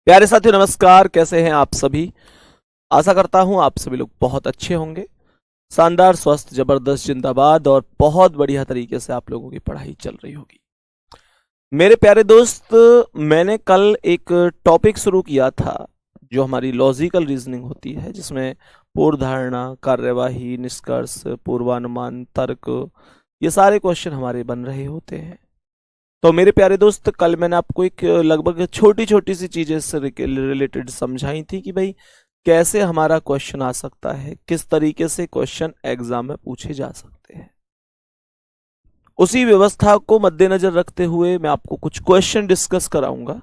प्यारे साथियों नमस्कार। कैसे हैं आप सभी। आशा करता हूं आप सभी लोग बहुत अच्छे होंगे। शानदार, स्वस्थ, जबरदस्त, जिंदाबाद और बहुत बढ़िया तरीके से आप लोगों की पढ़ाई चल रही होगी। मेरे प्यारे दोस्त, मैंने कल एक टॉपिक शुरू किया था जो हमारी लॉजिकल रीजनिंग होती है, जिसमें पूर्व धारणा, कार्यवाही, निष्कर्ष, पूर्वानुमान, तर्क, ये सारे क्वेश्चन हमारे बन रहे होते हैं। तो मेरे प्यारे दोस्त, कल मैंने आपको एक लगभग छोटी छोटी सी चीजें इससे रिलेटेड समझाई थी कि भाई कैसे हमारा क्वेश्चन आ सकता है, किस तरीके से क्वेश्चन एग्जाम में पूछे जा सकते हैं। उसी व्यवस्था को मद्देनजर रखते हुए मैं आपको कुछ क्वेश्चन डिस्कस कराऊंगा।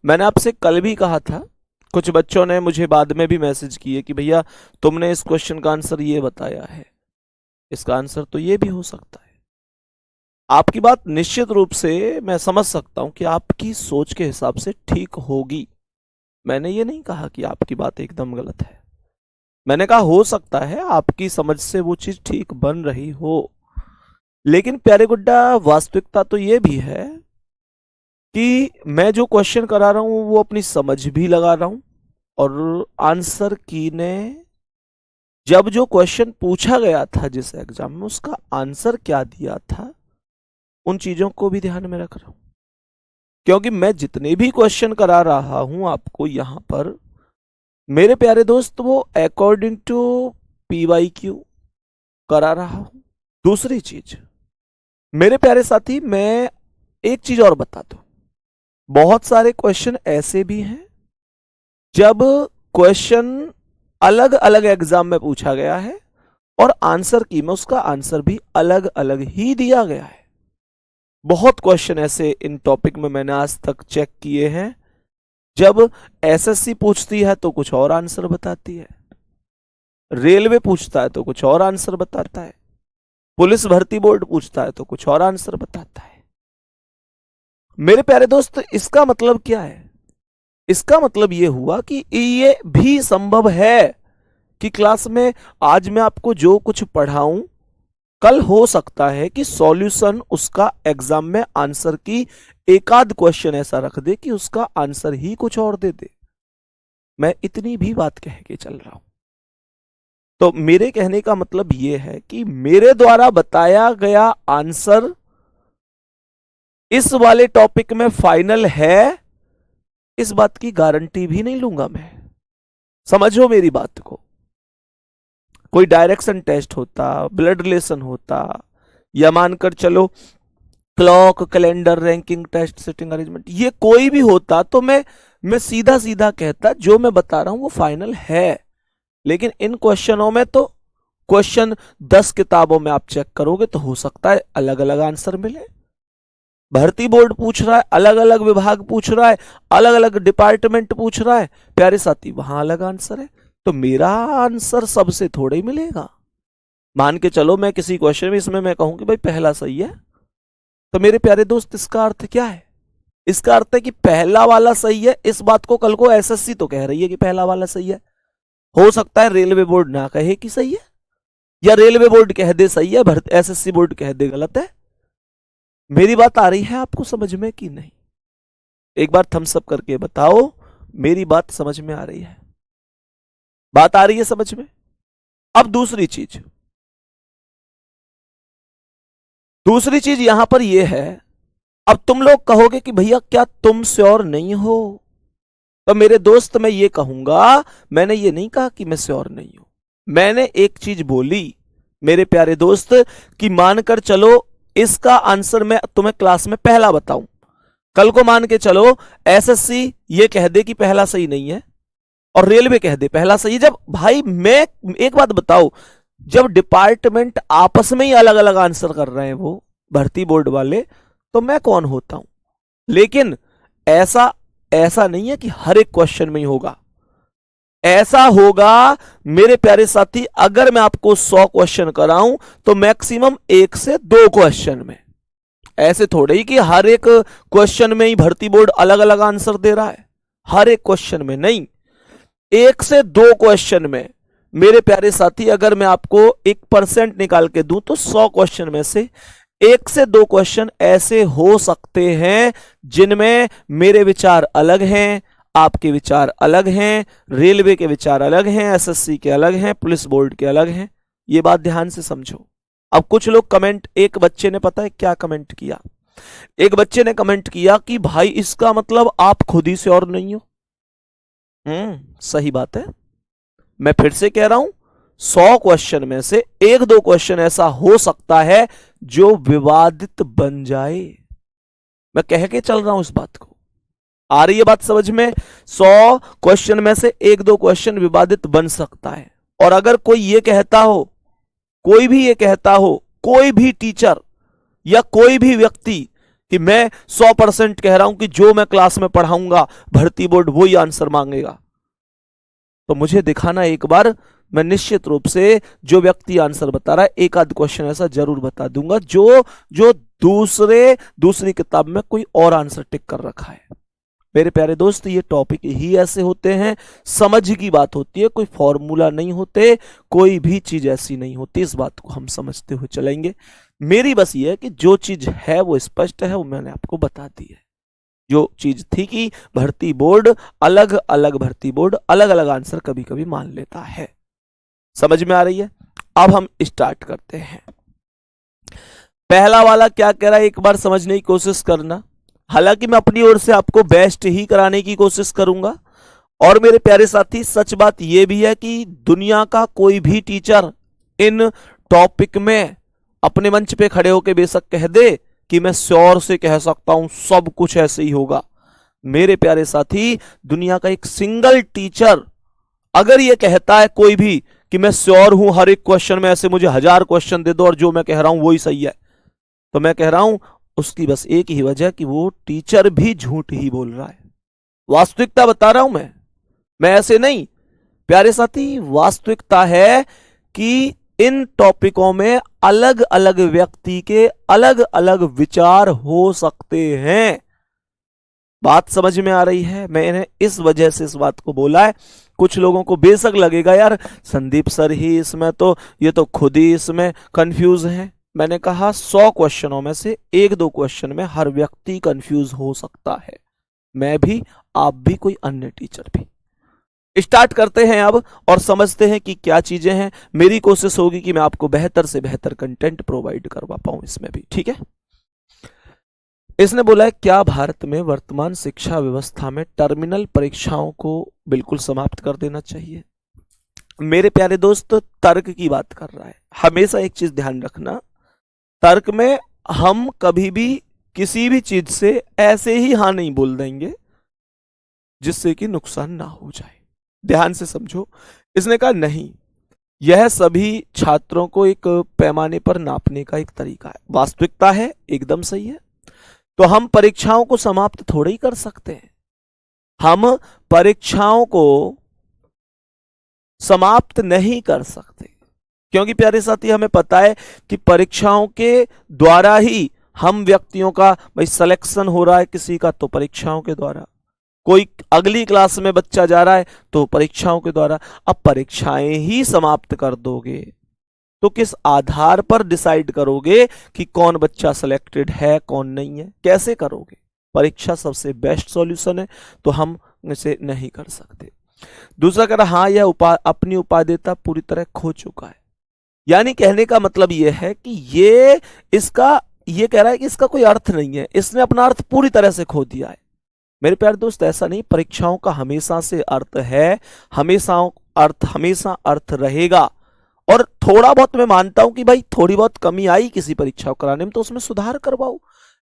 मैंने आपसे कल भी कहा था, कुछ बच्चों ने मुझे बाद में भी मैसेज किए कि भैया तुमने इस क्वेश्चन का आंसर ये बताया है, इसका आंसर तो ये भी हो सकता है। आपकी बात निश्चित रूप से मैं समझ सकता हूं कि आपकी सोच के हिसाब से ठीक होगी। मैंने ये नहीं कहा कि आपकी बात एकदम गलत है। मैंने कहा हो सकता है आपकी समझ से वो चीज ठीक बन रही हो, लेकिन प्यारे गुड्डा, वास्तविकता तो ये भी है कि मैं जो क्वेश्चन करा रहा हूं वो अपनी समझ भी लगा रहा हूं, और आंसर की ने जब जो क्वेश्चन पूछा गया था जिस एग्जाम में, उसका आंसर क्या दिया था, उन चीजों को भी ध्यान में रख रहा हूं। क्योंकि मैं जितने भी क्वेश्चन करा रहा हूं आपको यहां पर, मेरे प्यारे दोस्त, वो अकॉर्डिंग टू PYQ करा रहा हूं। दूसरी चीज, मेरे प्यारे साथी, मैं एक चीज और बता दूं, बहुत सारे क्वेश्चन ऐसे भी हैं जब क्वेश्चन अलग अलग एग्जाम में पूछा गया है और आंसर की में उसका आंसर भी अलग अलग ही दिया गया है। बहुत क्वेश्चन ऐसे इन टॉपिक में मैंने आज तक चेक किए हैं, जब SSC पूछती है तो कुछ और आंसर बताती है, रेलवे पूछता है तो कुछ और आंसर बताता है, पुलिस भर्ती बोर्ड पूछता है तो कुछ और आंसर बताता है। मेरे प्यारे दोस्त, इसका मतलब क्या है? इसका मतलब यह हुआ कि ये भी संभव है कि क्लास में आज मैं आपको जो कुछ पढ़ाऊं, कल हो सकता है कि सॉल्यूशन उसका एग्जाम में आंसर की एकाध क्वेश्चन ऐसा रख दे कि उसका आंसर ही कुछ और दे दे। मैं इतनी भी बात कह के चल रहा हूं। तो मेरे कहने का मतलब यह है कि मेरे द्वारा बताया गया आंसर इस वाले टॉपिक में फाइनल है, इस बात की गारंटी भी नहीं लूंगा मैं। समझो मेरी बात को। कोई डायरेक्शन टेस्ट होता, ब्लड रिलेशन होता, या मानकर चलो clock, calendar, ranking test, sitting arrangement, ये कोई भी होता तो मैं सीधा सीधा कहता जो मैं बता रहा हूं वो फाइनल है। लेकिन इन क्वेश्चनों में तो क्वेश्चन 10 किताबों में आप चेक करोगे तो हो सकता है अलग अलग आंसर मिले। भर्ती बोर्ड पूछ रहा है, अलग अलग विभाग पूछ रहा है, अलग अलग डिपार्टमेंट पूछ रहा है, प्यारे साथी, वहां अलग आंसर है। तो मेरा आंसर सबसे थोड़ा ही मिलेगा। मान के चलो मैं किसी क्वेश्चन में इसमें मैं कहूं कि भाई पहला सही है, तो मेरे प्यारे दोस्त इसका अर्थ क्या है? इसका अर्थ है कि पहला वाला सही है। इस बात को कल को SSC तो कह रही है कि पहला वाला सही है। हो सकता है रेलवे बोर्ड ना कहे कि सही है, या रेलवे बोर्ड कह दे सही है, SSC बोर्ड कह दे गलत है। मेरी बात आ रही है आपको समझ में कि नहीं? एक बार थम्स अप करके बताओ मेरी बात समझ में आ रही है। बात आ रही है समझ में? अब दूसरी चीज यहां पर यह है, अब तुम लोग कहोगे कि भैया क्या तुम श्योर नहीं हो? तो मेरे दोस्त, मैं ये कहूंगा, मैंने ये नहीं कहा कि मैं श्योर नहीं हूं। मैंने एक चीज बोली मेरे प्यारे दोस्त कि मानकर चलो इसका आंसर मैं तुम्हें क्लास में पहला बताऊं, कल को मान के चलो SSC ये कह दे कि पहला सही नहीं है और रेलवे कह दे पहला सही है। जब भाई, मैं एक बात बताओ, जब डिपार्टमेंट आपस में ही अलग अलग आंसर कर रहे हैं वो भर्ती बोर्ड वाले, तो मैं कौन होता हूं? लेकिन ऐसा ऐसा नहीं है कि हर एक क्वेश्चन में ही होगा। ऐसा होगा मेरे प्यारे साथी, अगर मैं आपको 100 क्वेश्चन कराऊं तो मैक्सिमम 1 से 2 क्वेश्चन में। ऐसे थोड़े ही कि हर एक क्वेश्चन में ही भर्ती बोर्ड अलग अलग आंसर दे रहा है, हर एक क्वेश्चन में नहीं। 1 से 2 क्वेश्चन में मेरे प्यारे साथी, अगर मैं आपको 1% निकाल के दूं तो 100 क्वेश्चन में से 1 से 2 क्वेश्चन ऐसे हो सकते हैं जिनमें मेरे विचार अलग हैं, आपके विचार अलग हैं, रेलवे के विचार अलग हैं, एसएससी के अलग हैं, पुलिस बोर्ड के अलग हैं। ये बात ध्यान से समझो। अब कुछ लोग कमेंट, एक बच्चे ने पता है क्या कमेंट किया, एक बच्चे ने कमेंट किया कि भाई इसका मतलब आप खुद ही से और नहीं हो। सही बात है। मैं फिर से कह रहा हूं, 100 क्वेश्चन में से एक दो क्वेश्चन ऐसा हो सकता है जो विवादित बन जाए। मैं कह के चल रहा हूं इस बात को, आ रही है बात समझ में? 100 क्वेश्चन में से एक दो क्वेश्चन विवादित बन सकता है। और अगर कोई ये कहता हो, कोई भी ये कहता हो, कोई भी टीचर या कोई भी व्यक्ति कि मैं 100% कह रहा हूं कि जो मैं क्लास में पढ़ाऊंगा भर्ती बोर्ड वही आंसर मांगेगा, तो मुझे दिखाना एक बार। मैं निश्चित रूप से जो व्यक्ति आंसर बता रहा है एक आध क्वेश्चन ऐसा जरूर बता दूंगा जो जो दूसरी किताब में कोई और आंसर टिक कर रखा है। मेरे प्यारे दोस्त, ये टॉपिक ही ऐसे होते हैं, समझ की बात होती है, कोई फॉर्मूला नहीं होते, कोई भी चीज ऐसी नहीं होती। इस बात को हम समझते हुए चलेंगे। मेरी बस ये है कि जो चीज है वो स्पष्ट है, वो मैंने आपको बता दी है। जो चीज थी कि भर्ती बोर्ड अलग अलग आंसर कभी कभी मान लेता है। समझ में आ रही है? अब हम स्टार्ट करते हैं। पहला वाला क्या कह रहा है, एक बार समझने की कोशिश करना। हालांकि मैं अपनी ओर से आपको बेस्ट ही कराने की कोशिश करूंगा। और मेरे प्यारे साथी, सच बात यह भी है कि दुनिया का कोई भी टीचर इन टॉपिक में अपने मंच पे खड़े होकर बेशक कह दे कि मैं श्योर से कह सकता हूं सब कुछ ऐसे ही होगा। मेरे प्यारे साथी, दुनिया का एक सिंगल टीचर अगर यह कहता है कोई भी कि मैं श्योर हूं हर एक क्वेश्चन में, ऐसे मुझे 1000 क्वेश्चन दे दो और जो मैं कह रहा हूं वही सही है, तो मैं कह रहा हूं उसकी बस एक ही वजह कि वो टीचर भी झूठ ही बोल रहा है। वास्तविकता बता रहा हूं मैं ऐसे नहीं। प्यारे साथी, वास्तविकता है कि इन टॉपिकों में अलग अलग व्यक्ति के अलग अलग विचार हो सकते हैं। बात समझ में आ रही है? मैंने इस वजह से इस बात को बोला है। कुछ लोगों को बेशक लगेगा यार संदीप सर ही इसमें, तो ये तो खुद ही इसमें कंफ्यूज है। मैंने कहा 100 क्वेश्चनों में से एक दो क्वेश्चन में हर व्यक्ति कंफ्यूज हो सकता है, मैं भी, आप भी, कोई अन्य टीचर भी। स्टार्ट करते हैं अब और समझते हैं कि क्या चीजें हैं। मेरी कोशिश होगी कि मैं आपको बेहतर से बेहतर कंटेंट प्रोवाइड करवा पाऊं इसमें भी, ठीक है? इसने बोला है, क्या भारत में वर्तमान शिक्षा व्यवस्था में टर्मिनल परीक्षाओं को बिल्कुल समाप्त कर देना चाहिए? मेरे प्यारे दोस्त, तर्क की बात कर रहा है। हमेशा एक चीज ध्यान रखना, तर्क में हम कभी भी किसी भी चीज से ऐसे ही हां नहीं बोल देंगे जिससे कि नुकसान ना हो जाए। ध्यान से समझो। इसने कहा नहीं, यह सभी छात्रों को एक पैमाने पर नापने का एक तरीका है। वास्तविकता है, एकदम सही है। तो हम परीक्षाओं को समाप्त थोड़े ही कर सकते हैं। हम परीक्षाओं को समाप्त नहीं कर सकते, क्योंकि प्यारे साथी हमें पता है कि परीक्षाओं के द्वारा ही हम व्यक्तियों का भाई सिलेक्शन हो रहा है किसी का, तो परीक्षाओं के द्वारा। कोई अगली क्लास में बच्चा जा रहा है तो परीक्षाओं के द्वारा। अब परीक्षाएं ही समाप्त कर दोगे तो किस आधार पर डिसाइड करोगे कि कौन बच्चा सिलेक्टेड है कौन नहीं है? कैसे करोगे? परीक्षा सबसे बेस्ट सॉल्यूशन है, तो हम इसे नहीं कर सकते। दूसरा कह रहा, हाँ यह अपनी उपादेयता पूरी तरह खो चुका है। यानी कहने का मतलब यह है कि ये कह रहा है कि इसका कोई अर्थ नहीं है, इसने अपना अर्थ पूरी तरह से खो दिया है। मेरे प्यारे दोस्त, ऐसा नहीं। परीक्षाओं का हमेशा से अर्थ है, हमेशा अर्थ रहेगा। और थोड़ा बहुत मैं मानता हूं कि भाई थोड़ी बहुत कमी आई किसी परीक्षा को कराने में तो उसमें सुधार करवाओ।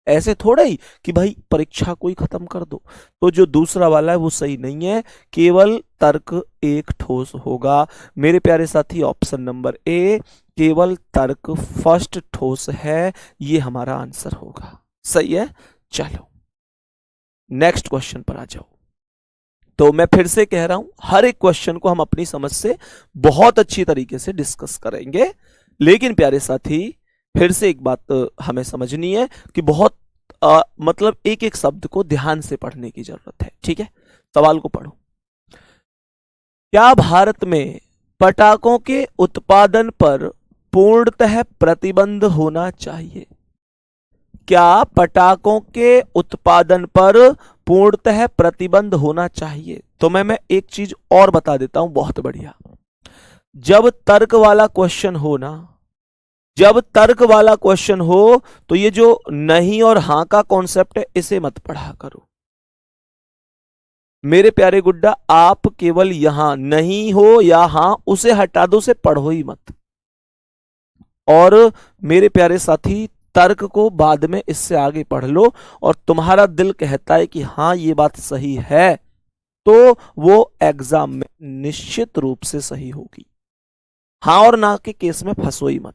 ऐसे थोड़ा ही कि भाई परीक्षा को ही खत्म कर दो। तो जो दूसरा वाला है वो सही नहीं है, केवल तर्क एक ठोस होगा। मेरे प्यारे साथी, ऑप्शन नंबर ए, केवल तर्क फर्स्ट ठोस है, ये हमारा आंसर होगा। सही है? चलो नेक्स्ट क्वेश्चन पर आ जाओ। तो मैं फिर से कह रहा हूं, हर एक क्वेश्चन को हम अपनी समझ से बहुत अच्छी तरीके से डिस्कस करेंगे। लेकिन प्यारे साथी, फिर से एक बात हमें समझनी है कि बहुत मतलब एक एक शब्द को ध्यान से पढ़ने की जरूरत है, ठीक है? सवाल को पढ़ो। क्या भारत में पटाखों के उत्पादन पर पूर्णतः प्रतिबंध होना चाहिए? क्या पटाखों के उत्पादन पर पूर्णतः प्रतिबंध होना चाहिए। तो मैं एक चीज और बता देता हूं, बहुत बढ़िया। जब तर्क वाला क्वेश्चन हो ना, जब तर्क वाला क्वेश्चन हो तो ये जो नहीं और हां का कॉन्सेप्ट है इसे मत पढ़ा करो मेरे प्यारे गुड्डा। आप केवल यहां नहीं हो या हां उसे हटा दो, उसे पढ़ो ही मत। और मेरे प्यारे साथी, तर्क को बाद में इससे आगे पढ़ लो, और तुम्हारा दिल कहता है कि हां ये बात सही है, तो वो एग्जाम में निश्चित रूप से सही होगी। हां और ना के केस में फंसो ही मत।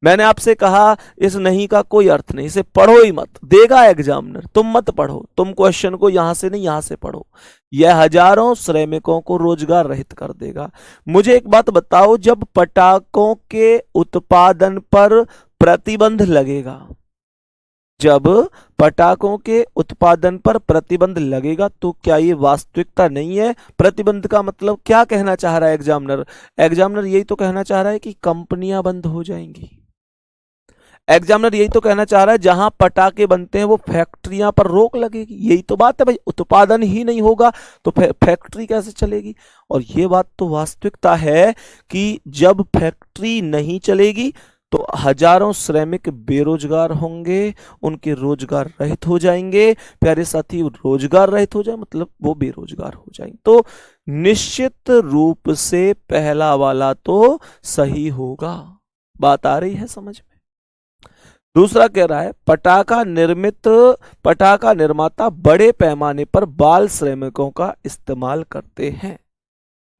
मैंने आपसे कहा इस नहीं का कोई अर्थ नहीं, इसे पढ़ो ही मत, देगा एग्जामिनर, तुम मत पढ़ो। तुम क्वेश्चन को यहां से नहीं यहां से पढ़ो, यह हजारों श्रमिकों को रोजगार रहित कर देगा। मुझे एक बात बताओ, जब पटाखों के उत्पादन पर प्रतिबंध लगेगा, जब पटाखों के उत्पादन पर प्रतिबंध लगेगा, तो क्या ये वास्तविकता नहीं है? प्रतिबंध का मतलब क्या कहना चाह रहा है एग्जामिनर? एग्जामिनर यही तो कहना चाह रहा है कि कंपनियां बंद हो जाएंगी। एग्जामिनर यही तो कहना चाह रहा है जहां पटाखे बनते हैं वो फैक्ट्रियां पर रोक लगेगी। यही तो बात है भाई, उत्पादन ही नहीं होगा तो फैक्ट्री कैसे चलेगी? और ये बात तो वास्तविकता है कि जब फैक्ट्री नहीं चलेगी तो हजारों श्रमिक बेरोजगार होंगे, उनके रोजगार रहित हो जाएंगे। प्यारे साथी, रोजगार रहित हो जाए मतलब वो बेरोजगार हो जाएंगे। तो निश्चित रूप से पहला वाला तो सही होगा। बात आ रही है समझ में? दूसरा कह रहा है पटाखा निर्माता बड़े पैमाने पर बाल श्रमिकों का इस्तेमाल करते हैं।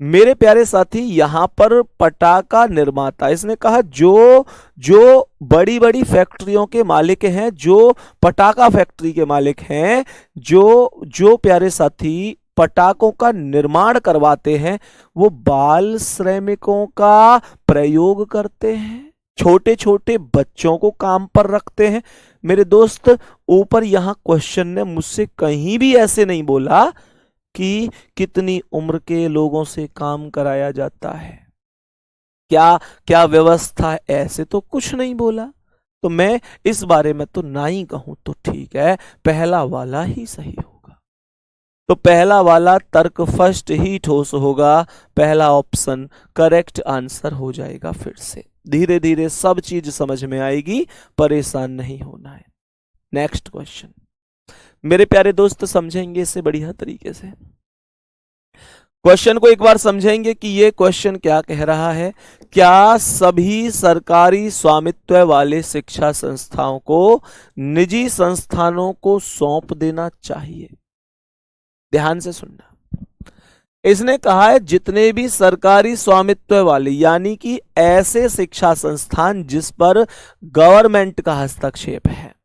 मेरे प्यारे साथी, यहां पर पटाखा निर्माता, इसने कहा जो जो बड़ी बड़ी फैक्ट्रियों के मालिक हैं, जो पटाखा फैक्ट्री के मालिक हैं, जो जो प्यारे साथी पटाखों का निर्माण करवाते हैं, वो बाल श्रमिकों का प्रयोग करते हैं, छोटे छोटे बच्चों को काम पर रखते हैं। मेरे दोस्त, ऊपर यहां क्वेश्चन ने मुझसे कहीं भी ऐसे नहीं बोला कि कितनी उम्र के लोगों से काम कराया जाता है, क्या क्या व्यवस्था है, ऐसे तो कुछ नहीं बोला। तो मैं इस बारे में तो ना ही कहूं तो ठीक है, पहला वाला ही सही होगा। तो पहला वाला तर्क फर्स्ट ही ठोस होगा, पहला ऑप्शन करेक्ट आंसर हो जाएगा। फिर से धीरे धीरे सब चीज समझ में आएगी, परेशान नहीं होना है। नेक्स्ट क्वेश्चन मेरे प्यारे दोस्त समझेंगे इसे बढ़िया तरीके से। क्वेश्चन को एक बार समझेंगे कि ये क्वेश्चन क्या कह रहा है। क्या सभी सरकारी स्वामित्व वाले शिक्षा संस्थाओं को निजी संस्थानों को सौंप देना चाहिए? ध्यान से सुनना। इसने कहा है जितने भी सरकारी स्वामित्व वाले, यानी कि ऐसे शिक्षा संस्थान जिस पर गवर्नमेंट का हस्तक्षेप है,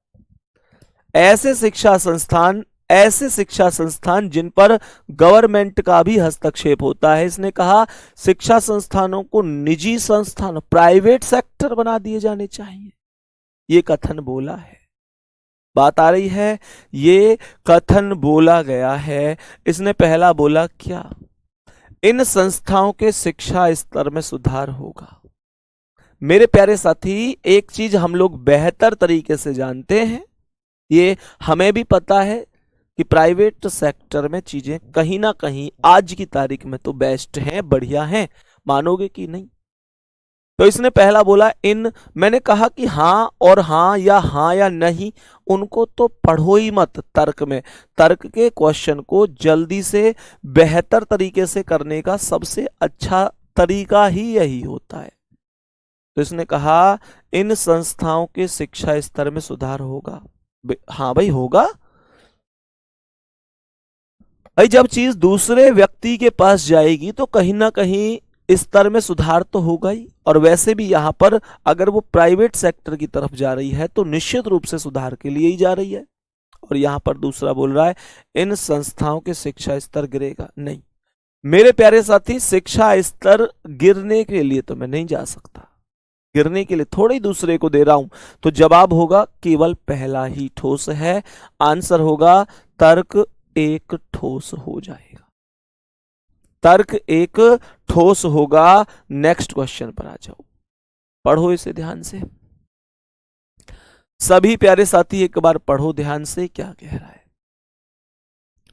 ऐसे शिक्षा संस्थान जिन पर गवर्नमेंट का भी हस्तक्षेप होता है। इसने कहा शिक्षा संस्थानों को निजी संस्थान, प्राइवेट सेक्टर बना दिए जाने चाहिए। ये कथन बोला है, बात आ रही है, ये कथन बोला गया है। इसने पहला बोला क्या? इन संस्थाओं के शिक्षा स्तर में सुधार होगा। मेरे प्यारे साथी, एक चीज हम लोग बेहतर तरीके से जानते हैं, ये हमें भी पता है कि प्राइवेट सेक्टर में चीजें कहीं ना कहीं आज की तारीख में तो बेस्ट हैं, बढ़िया हैं, मानोगे कि नहीं? तो इसने पहला बोला इन, मैंने कहा कि हाँ और हाँ या नहीं, उनको तो पढ़ो ही मत। तर्क में, तर्क के क्वेश्चन को जल्दी से बेहतर तरीके से करने का सबसे अच्छा तरीका ही यही होता है। तो इसने कहा इन संस्थाओं के शिक्षा स्तर में सुधार होगा। हाँ भाई होगा भाई, जब चीज दूसरे व्यक्ति के पास जाएगी तो कहीं ना कहीं स्तर में सुधार तो होगा ही। और वैसे भी यहां पर अगर वो प्राइवेट सेक्टर की तरफ जा रही है तो निश्चित रूप से सुधार के लिए ही जा रही है। और यहां पर दूसरा बोल रहा है इन संस्थाओं के शिक्षा स्तर गिरेगा नहीं। मेरे प्यारे साथी, शिक्षा स्तर गिरने के लिए तो मैं नहीं जा सकता, गिरने के लिए थोड़ी दूसरे को दे रहा हूं। तो जवाब होगा केवल पहला ही ठोस है। आंसर होगा तर्क एक ठोस हो जाएगा, तर्क एक ठोस होगा। नेक्स्ट क्वेश्चन पर आ जाओ, पढ़ो इसे ध्यान से। सभी प्यारे साथी एक बार पढ़ो ध्यान से क्या कह रहा है।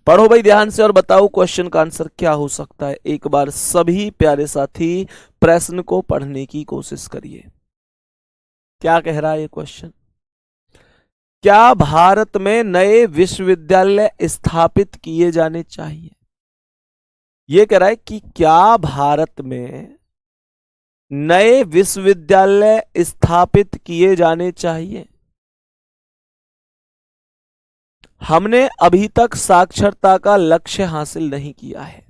पढ़ो भाई ध्यान से और बताओ क्वेश्चन का आंसर क्या हो सकता है। एक बार सभी प्यारे साथी प्रश्न को पढ़ने की कोशिश करिए। क्या कह रहा है ये क्वेश्चन? क्या भारत में नए विश्वविद्यालय स्थापित किए जाने चाहिए? ये कह रहा है कि क्या भारत में नए विश्वविद्यालय स्थापित किए जाने चाहिए? हमने अभी तक साक्षरता का लक्ष्य हासिल नहीं किया है।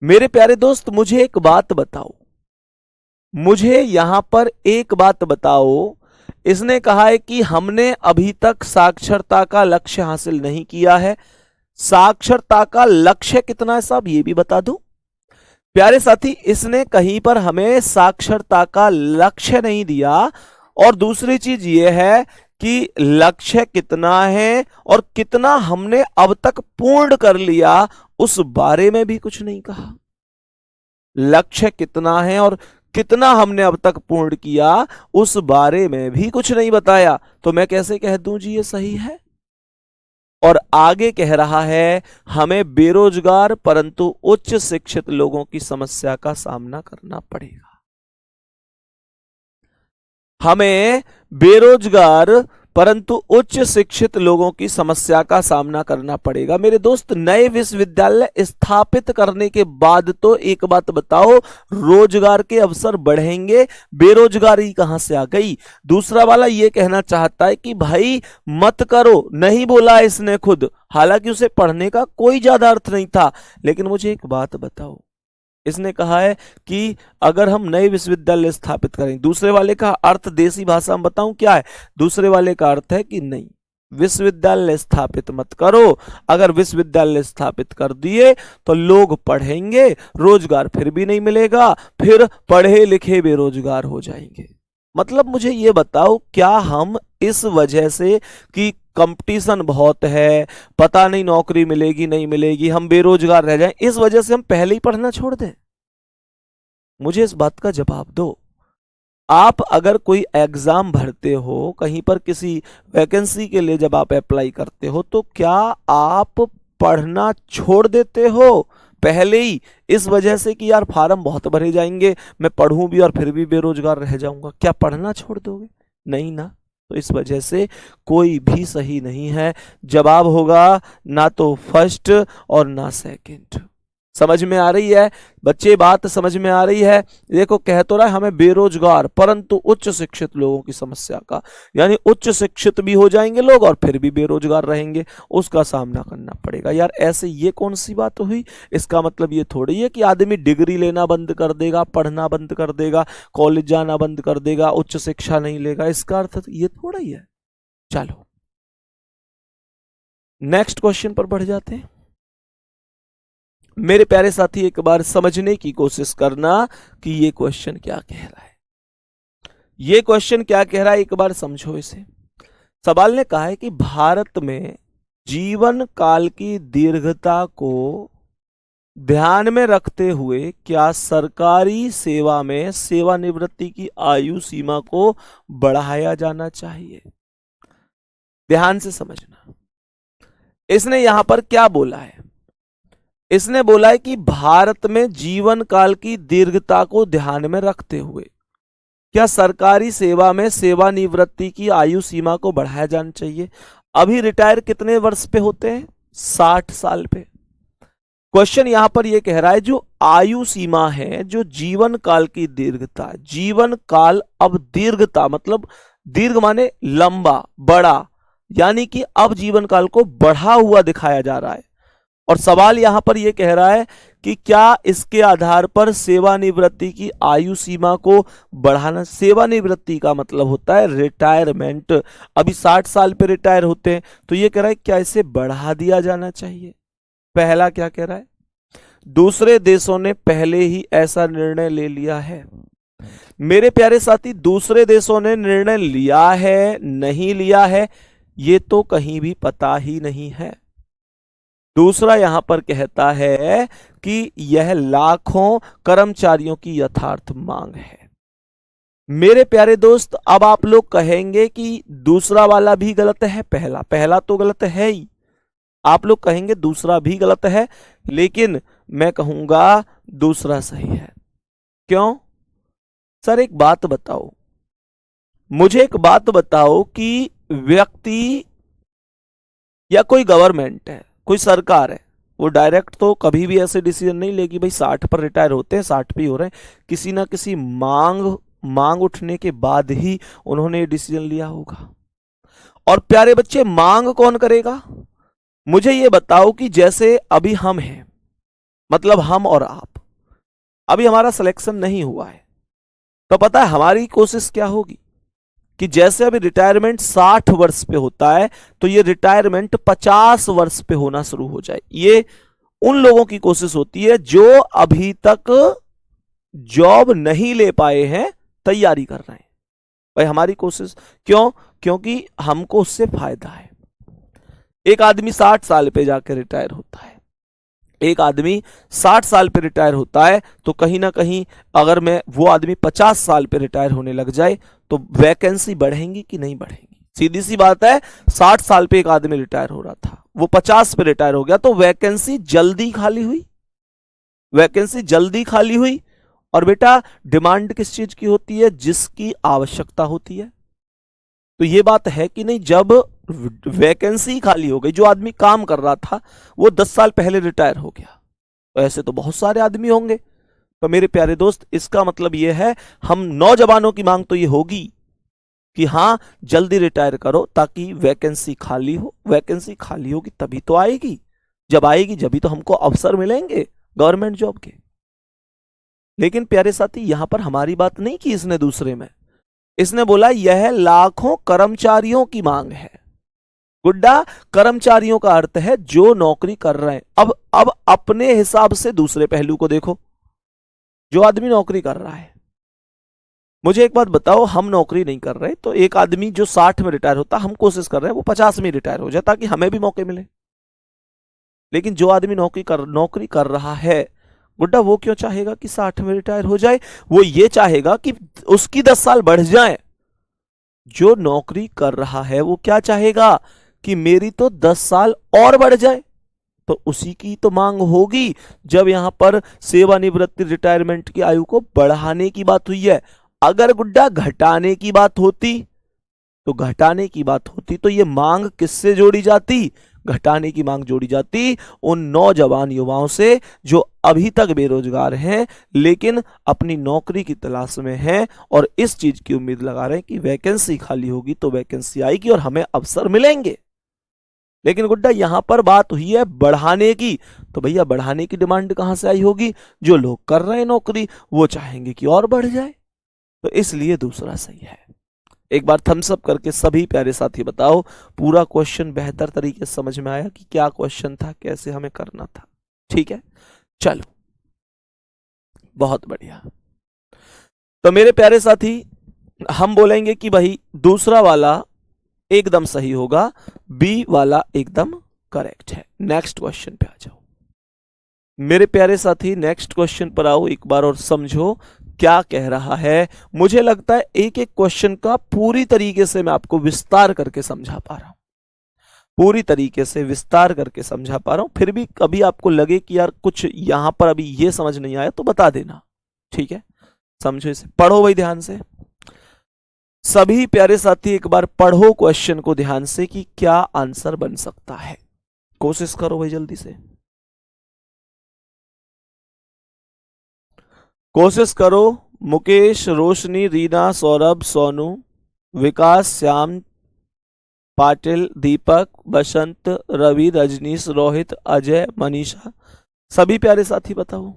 मेरे प्यारे दोस्त मुझे एक बात बताओ, मुझे यहां पर एक बात बताओ। इसने कहा है कि हमने अभी तक साक्षरता का लक्ष्य हासिल नहीं किया है। साक्षरता का लक्ष्य कितना है साहब, ये भी बता दो। प्यारे साथी, इसने कहीं पर हमें साक्षरता का लक्ष्य नहीं दिया। और दूसरी चीज ये है कि लक्ष्य कितना है और कितना हमने अब तक पूर्ण कर लिया, उस बारे में भी कुछ नहीं कहा। लक्ष्य कितना है और कितना हमने अब तक पूर्ण किया, उस बारे में भी कुछ नहीं बताया। तो मैं कैसे कह दूं जी ये सही है? और आगे कह रहा है हमें बेरोजगार परंतु उच्च शिक्षित लोगों की समस्या का सामना करना पड़ेगा। हमें बेरोजगार परंतु उच्च शिक्षित लोगों की समस्या का सामना करना पड़ेगा। मेरे दोस्त, नए विश्वविद्यालय स्थापित करने के बाद तो एक बात बताओ, रोजगार के अवसर बढ़ेंगे, बेरोजगारी कहां से आ गई? दूसरा वाला ये कहना चाहता है कि भाई मत करो, नहीं बोला इसने खुद, हालांकि उसे पढ़ने का कोई ज्यादा अर्थ नहीं था। लेकिन मुझे एक बात बताओ, इसने कहा है कि अगर हम नए विश्वविद्यालय स्थापित करें, दूसरे वाले का अर्थ देसी भाषा में बताऊं क्या है? दूसरे वाले का अर्थ है कि नहीं, विश्वविद्यालय स्थापित मत करो। अगर विश्वविद्यालय स्थापित कर दिए तो लोग पढ़ेंगे, रोजगार फिर भी नहीं मिलेगा, फिर पढ़े लिखे बेरोजगार हो जाएंगे। मतलब मुझे ये बताओ, क्या हम इस वजह से कि कंपटीशन बहुत है, पता नहीं नौकरी मिलेगी नहीं मिलेगी, हम बेरोजगार रह जाएं, इस वजह से हम पहले ही पढ़ना छोड़ दें? मुझे इस बात का जवाब दो। आप अगर कोई एग्जाम भरते हो, कहीं पर किसी वैकेंसी के लिए जब आप अप्लाई करते हो, तो क्या आप पढ़ना छोड़ देते हो पहले ही, इस वजह से कि यार फार्म बहुत भरे जाएंगे, मैं पढ़ूं भी और फिर भी बेरोजगार रह जाऊंगा? क्या पढ़ना छोड़ दोगे? नहीं ना। तो इस वजह से कोई भी सही नहीं है। जवाब होगा ना तो फर्स्ट और ना सेकंड। समझ में आ रही है बच्चे? बात समझ में आ रही है? देखो, कह तो रहा है हमें बेरोजगार परंतु उच्च शिक्षित लोगों की समस्या का, यानी उच्च शिक्षित भी हो जाएंगे लोग और फिर भी बेरोजगार रहेंगे, उसका सामना करना पड़ेगा। यार ऐसे ये कौन सी बात हुई? इसका मतलब ये थोड़ी है कि आदमी डिग्री लेना बंद कर देगा, पढ़ना बंद कर देगा, कॉलेज जाना बंद कर देगा, उच्च शिक्षा नहीं लेगा। इसका अर्थ ये थोड़ा ही है। चलो नेक्स्ट क्वेश्चन पर बढ़ जाते हैं। मेरे प्यारे साथी, एक बार समझने की कोशिश करना कि ये क्वेश्चन क्या कह रहा है। ये क्वेश्चन क्या कह रहा है, एक बार समझो इसे। सवाल ने कहा है कि भारत में जीवन काल की दीर्घता को ध्यान में रखते हुए क्या सरकारी सेवा में सेवानिवृत्ति की आयु सीमा को बढ़ाया जाना चाहिए? ध्यान से समझना, इसने यहां पर क्या बोला है? इसने बोला है कि भारत में जीवन काल की दीर्घता को ध्यान में रखते हुए क्या सरकारी सेवा में सेवानिवृत्ति की आयु सीमा को बढ़ाया जाना चाहिए। अभी रिटायर कितने वर्ष पे होते हैं? 60 साल पे। क्वेश्चन यहां पर यह कह रहा है जो आयु सीमा है, जो जीवन काल की दीर्घता, जीवन काल, अब दीर्घता मतलब दीर्घ माने लंबा, बड़ा, यानी कि अब जीवन काल को बढ़ा हुआ दिखाया जा रहा है। और सवाल यहां पर यह कह रहा है कि क्या इसके आधार पर सेवानिवृत्ति की आयु सीमा को बढ़ाना। सेवानिवृत्ति का मतलब होता है रिटायरमेंट। अभी 60 साल पे रिटायर होते हैं, तो यह कह रहा है क्या इसे बढ़ा दिया जाना चाहिए? पहला क्या कह रहा है? दूसरे देशों ने पहले ही ऐसा निर्णय ले लिया है। मेरे प्यारे साथी, दूसरे देशों ने निर्णय लिया है नहीं लिया है, ये तो कहीं भी पता ही नहीं है। दूसरा यहां पर कहता है कि यह लाखों कर्मचारियों की यथार्थ मांग है। मेरे प्यारे दोस्त, अब आप लोग कहेंगे कि दूसरा वाला भी गलत है, पहला तो गलत है ही। आप लोग कहेंगे दूसरा भी गलत है, लेकिन मैं कहूंगा दूसरा सही है। क्यों? सर एक बात बताओ, मुझे एक बात बताओ कि व्यक्ति या कोई गवर्नमेंट है, कोई सरकार है, वो डायरेक्ट तो कभी भी ऐसे डिसीजन नहीं लेगी भाई 60 पर रिटायर होते हैं, 60 पे ही हो रहे हैं। किसी ना किसी मांग उठने के बाद ही उन्होंने ये डिसीजन लिया होगा। और प्यारे बच्चे, मांग कौन करेगा? मुझे ये बताओ कि जैसे अभी हम हैं, मतलब हम और आप, अभी हमारा सिलेक्शन नहीं हुआ है, तो पता है हमारी कोशिश क्या होगी कि जैसे अभी रिटायरमेंट 60 वर्ष पे होता है, तो ये रिटायरमेंट 50 वर्ष पे होना शुरू हो जाए। ये उन लोगों की कोशिश होती है जो अभी तक जॉब नहीं ले पाए हैं, तैयारी कर रहे हैं। भाई हमारी कोशिश क्यों? क्योंकि हमको उससे फायदा है। एक आदमी 60 साल पे जाकर रिटायर होता है, एक आदमी 60 साल पे रिटायर होता है, तो कहीं ना कहीं अगर मैं वो आदमी 50 साल पे रिटायर होने लग जाए तो वैकेंसी बढ़ेंगी कि नहीं बढ़ेंगी? सीधी सी बात है, 60 साल पे एक आदमी रिटायर हो रहा था, वो 50 पे रिटायर हो गया, तो वैकेंसी जल्दी खाली हुई, वैकेंसी जल्दी खाली हुई। और बेटा डिमांड किस चीज की होती है? जिसकी आवश्यकता होती है। तो ये बात है कि नहीं, जब वैकेंसी खाली हो गई, जो आदमी काम कर रहा था वो 10 साल पहले रिटायर हो गया, तो ऐसे तो बहुत सारे आदमी होंगे। तो मेरे प्यारे दोस्त, इसका मतलब ये है, हम नौजवानों की मांग तो ये होगी कि हां जल्दी रिटायर करो ताकि वैकेंसी खाली हो। वैकेंसी खाली होगी तभी तो आएगी, जब आएगी जब भी तो हमको अवसर मिलेंगे गवर्नमेंट जॉब के। लेकिन प्यारे साथी, यहां पर हमारी बात नहीं की इसने दूसरे में, इसने बोला यह लाखों कर्मचारियों की मांग है। गुड्डा, कर्मचारियों का अर्थ है जो नौकरी कर रहे हैं। अब अपने हिसाब से दूसरे पहलू को देखो, जो आदमी नौकरी कर रहा है। मुझे एक बात बताओ, हम नौकरी नहीं कर रहे, तो एक आदमी जो 60 में रिटायर होता, हम कोशिश कर रहे हैं वो 50 में रिटायर हो जाए ताकि हमें भी मौके मिले। लेकिन जो आदमी नौकरी कर रहा है, गुड्डा, वो क्यों चाहेगा कि 60 में रिटायर हो जाए? वो ये चाहेगा कि उसकी 10 साल बढ़ जाए। जो नौकरी कर रहा है वो क्या चाहेगा कि मेरी तो 10 साल और बढ़ जाए। तो उसी की तो मांग होगी। जब यहां पर सेवानिवृत्ति रिटायरमेंट की आयु को बढ़ाने की बात हुई है, अगर गुड्डा घटाने की बात होती, तो ये मांग किससे जोड़ी जाती? घटाने की मांग जोड़ी जाती उन नौजवान युवाओं से जो अभी तक बेरोजगार हैं, लेकिन अपनी नौकरी की तलाश में हैं और इस चीज की उम्मीद लगा रहे हैं कि वैकेंसी खाली होगी तो वैकेंसी आएगी और हमें अवसर मिलेंगे। लेकिन गुड्डा यहां पर बात हुई है बढ़ाने की, तो भैया बढ़ाने की डिमांड कहां से आई होगी? जो लोग कर रहे हैं नौकरी वो चाहेंगे कि और बढ़ जाए, तो इसलिए दूसरा सही है। एक बार थम्स अप करके सभी प्यारे साथी बताओ, पूरा क्वेश्चन बेहतर तरीके से समझ में आया कि क्या क्वेश्चन था, कैसे हमें करना था? ठीक है, चलो बहुत बढ़िया। तो मेरे प्यारे साथी, हम बोलेंगे कि भाई दूसरा वाला एकदम सही होगा, बी वाला एकदम करेक्ट है। नेक्स्ट क्वेश्चन पे आ जाओ मेरे प्यारे साथी, नेक्स्ट क्वेश्चन पर आओ, एक बार और समझो क्या कह रहा है। मुझे लगता है एक एक क्वेश्चन का पूरी तरीके से मैं आपको विस्तार करके समझा पा रहा हूं, पूरी तरीके से विस्तार करके समझा पा रहा हूं। फिर भी कभी आपको लगे कि यार कुछ यहां पर अभी ये समझ नहीं आया तो बता देना, ठीक है? समझो इसे, पढ़ो भाई ध्यान से। सभी प्यारे साथी एक बार पढ़ो क्वेश्चन को ध्यान से कि क्या आंसर बन सकता है। कोशिश करो भाई जल्दी से, कोशिश करो। मुकेश, रोशनी, रीना, सौरभ, सोनू, विकास, श्याम, पाटिल, दीपक, बसंत, रवि, रजनीश, रोहित, अजय, मनीषा, सभी प्यारे साथी बताओ,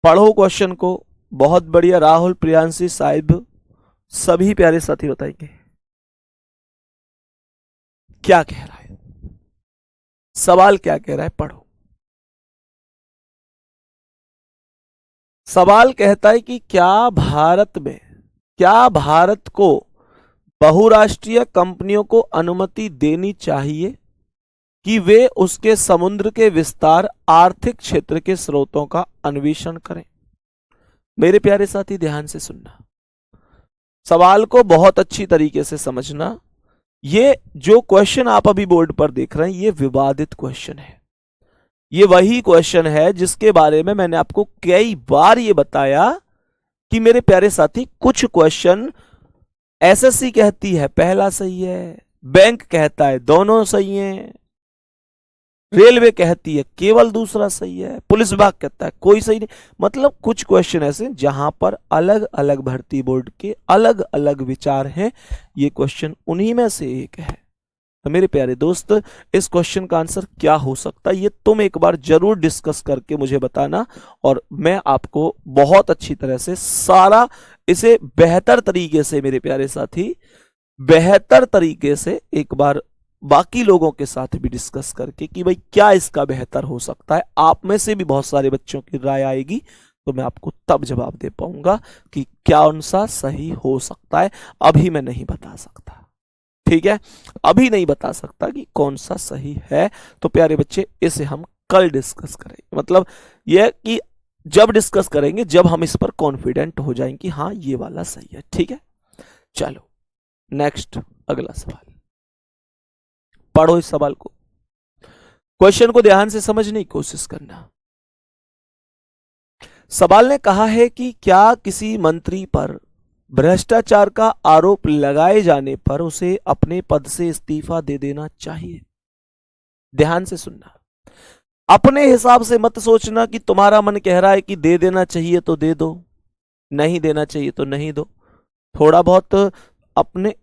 पढ़ो क्वेश्चन को। बहुत बढ़िया, राहुल, प्रियांशी, साहिब, सभी प्यारे साथी बताएंगे क्या कह रहा है, सवाल क्या कह रहा है, पढ़ो। सवाल कहता है कि क्या भारत को बहुराष्ट्रीय कंपनियों को अनुमति देनी चाहिए कि वे उसके समुद्र के विस्तार, आर्थिक क्षेत्र के स्रोतों का अन्वेषण करें? मेरे प्यारे साथी ध्यान से सुनना, सवाल को बहुत अच्छी तरीके से समझना। ये जो क्वेश्चन आप अभी बोर्ड पर देख रहे हैं ये विवादित क्वेश्चन है। ये वही क्वेश्चन है जिसके बारे में मैंने आपको कई बार ये बताया कि मेरे प्यारे साथी, कुछ क्वेश्चन एसएससी कहती है पहला सही है, बैंक कहता है दोनों सही हैं, रेलवे कहती है केवल दूसरा सही है, पुलिस विभाग कहता है कोई सही नहीं। मतलब कुछ क्वेश्चन ऐसे जहां पर अलग अलग भर्ती बोर्ड के अलग अलग विचार हैं, ये क्वेश्चन उन्हीं में से एक है। तो मेरे प्यारे दोस्त, इस क्वेश्चन का आंसर क्या हो सकता है ये तुम एक बार जरूर डिस्कस करके मुझे बताना, और मैं आपको बहुत अच्छी तरह से सारा इसे बेहतर तरीके से, मेरे प्यारे साथी, बेहतर तरीके से एक बार बाकी लोगों के साथ भी डिस्कस करके कि भाई क्या इसका बेहतर हो सकता है। आप में से भी बहुत सारे बच्चों की राय आएगी तो मैं आपको तब जवाब दे पाऊंगा कि कौन सा सही हो सकता है। अभी मैं नहीं बता सकता, ठीक है, अभी नहीं बता सकता कि कौन सा सही है। तो प्यारे बच्चे, इसे हम कल डिस्कस करेंगे। मतलब यह कि जब डिस्कस करेंगे जब हम इस पर कॉन्फिडेंट हो जाएंगे कि हाँ ये वाला सही है, ठीक है। चलो नेक्स्ट, अगला सवाल पढ़ो। इस सवाल को, क्वेश्चन को ध्यान से समझने की कोशिश करना। सवाल ने कहा है कि क्या किसी मंत्री पर भ्रष्टाचार का आरोप लगाए जाने पर उसे अपने पद से इस्तीफा दे देना चाहिए। ध्यान से सुनना, अपने हिसाब से मत सोचना कि तुम्हारा मन कह रहा है कि दे देना चाहिए तो दे दो, नहीं देना चाहिए तो नहीं दो। थोड़ा बहुत अपने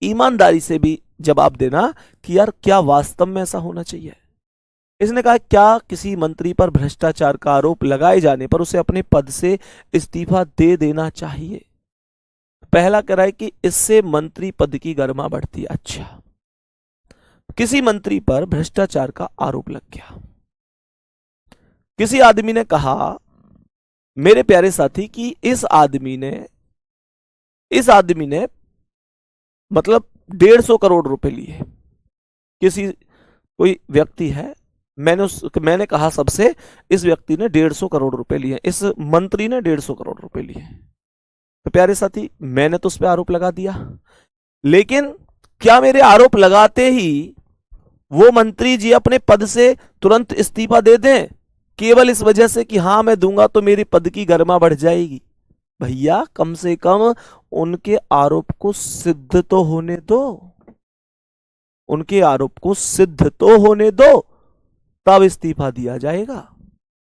ईमानदारी से भी जवाब देना कि यार क्या वास्तव में ऐसा होना चाहिए। इसने कहा क्या किसी मंत्री पर भ्रष्टाचार का आरोप लगाए जाने पर उसे अपने पद से इस्तीफा दे देना चाहिए। पहला कह रहा है कि इससे मंत्री पद की गरिमा बढ़ती है। अच्छा, किसी मंत्री पर भ्रष्टाचार का आरोप लग गया, किसी आदमी ने कहा, मेरे प्यारे साथी, कि इस आदमी ने मतलब 150 करोड़ रुपए लिए। किसी कोई व्यक्ति है, मैंने कहा सबसे, इस व्यक्ति ने 150 करोड़ रुपए लिए, इस मंत्री ने 150 करोड़ रुपए लिए। तो प्यारे साथी, मैंने तो उस पर आरोप लगा दिया, लेकिन क्या मेरे आरोप लगाते ही वो मंत्री जी अपने पद से तुरंत इस्तीफा दे दें केवल इस वजह से कि हां मैं दूंगा तो मेरी पद की गरिमा बढ़ जाएगी? भैया, कम से कम उनके आरोप को सिद्ध तो होने दो, उनके आरोप को सिद्ध तो होने दो, तब इस्तीफा दिया जाएगा।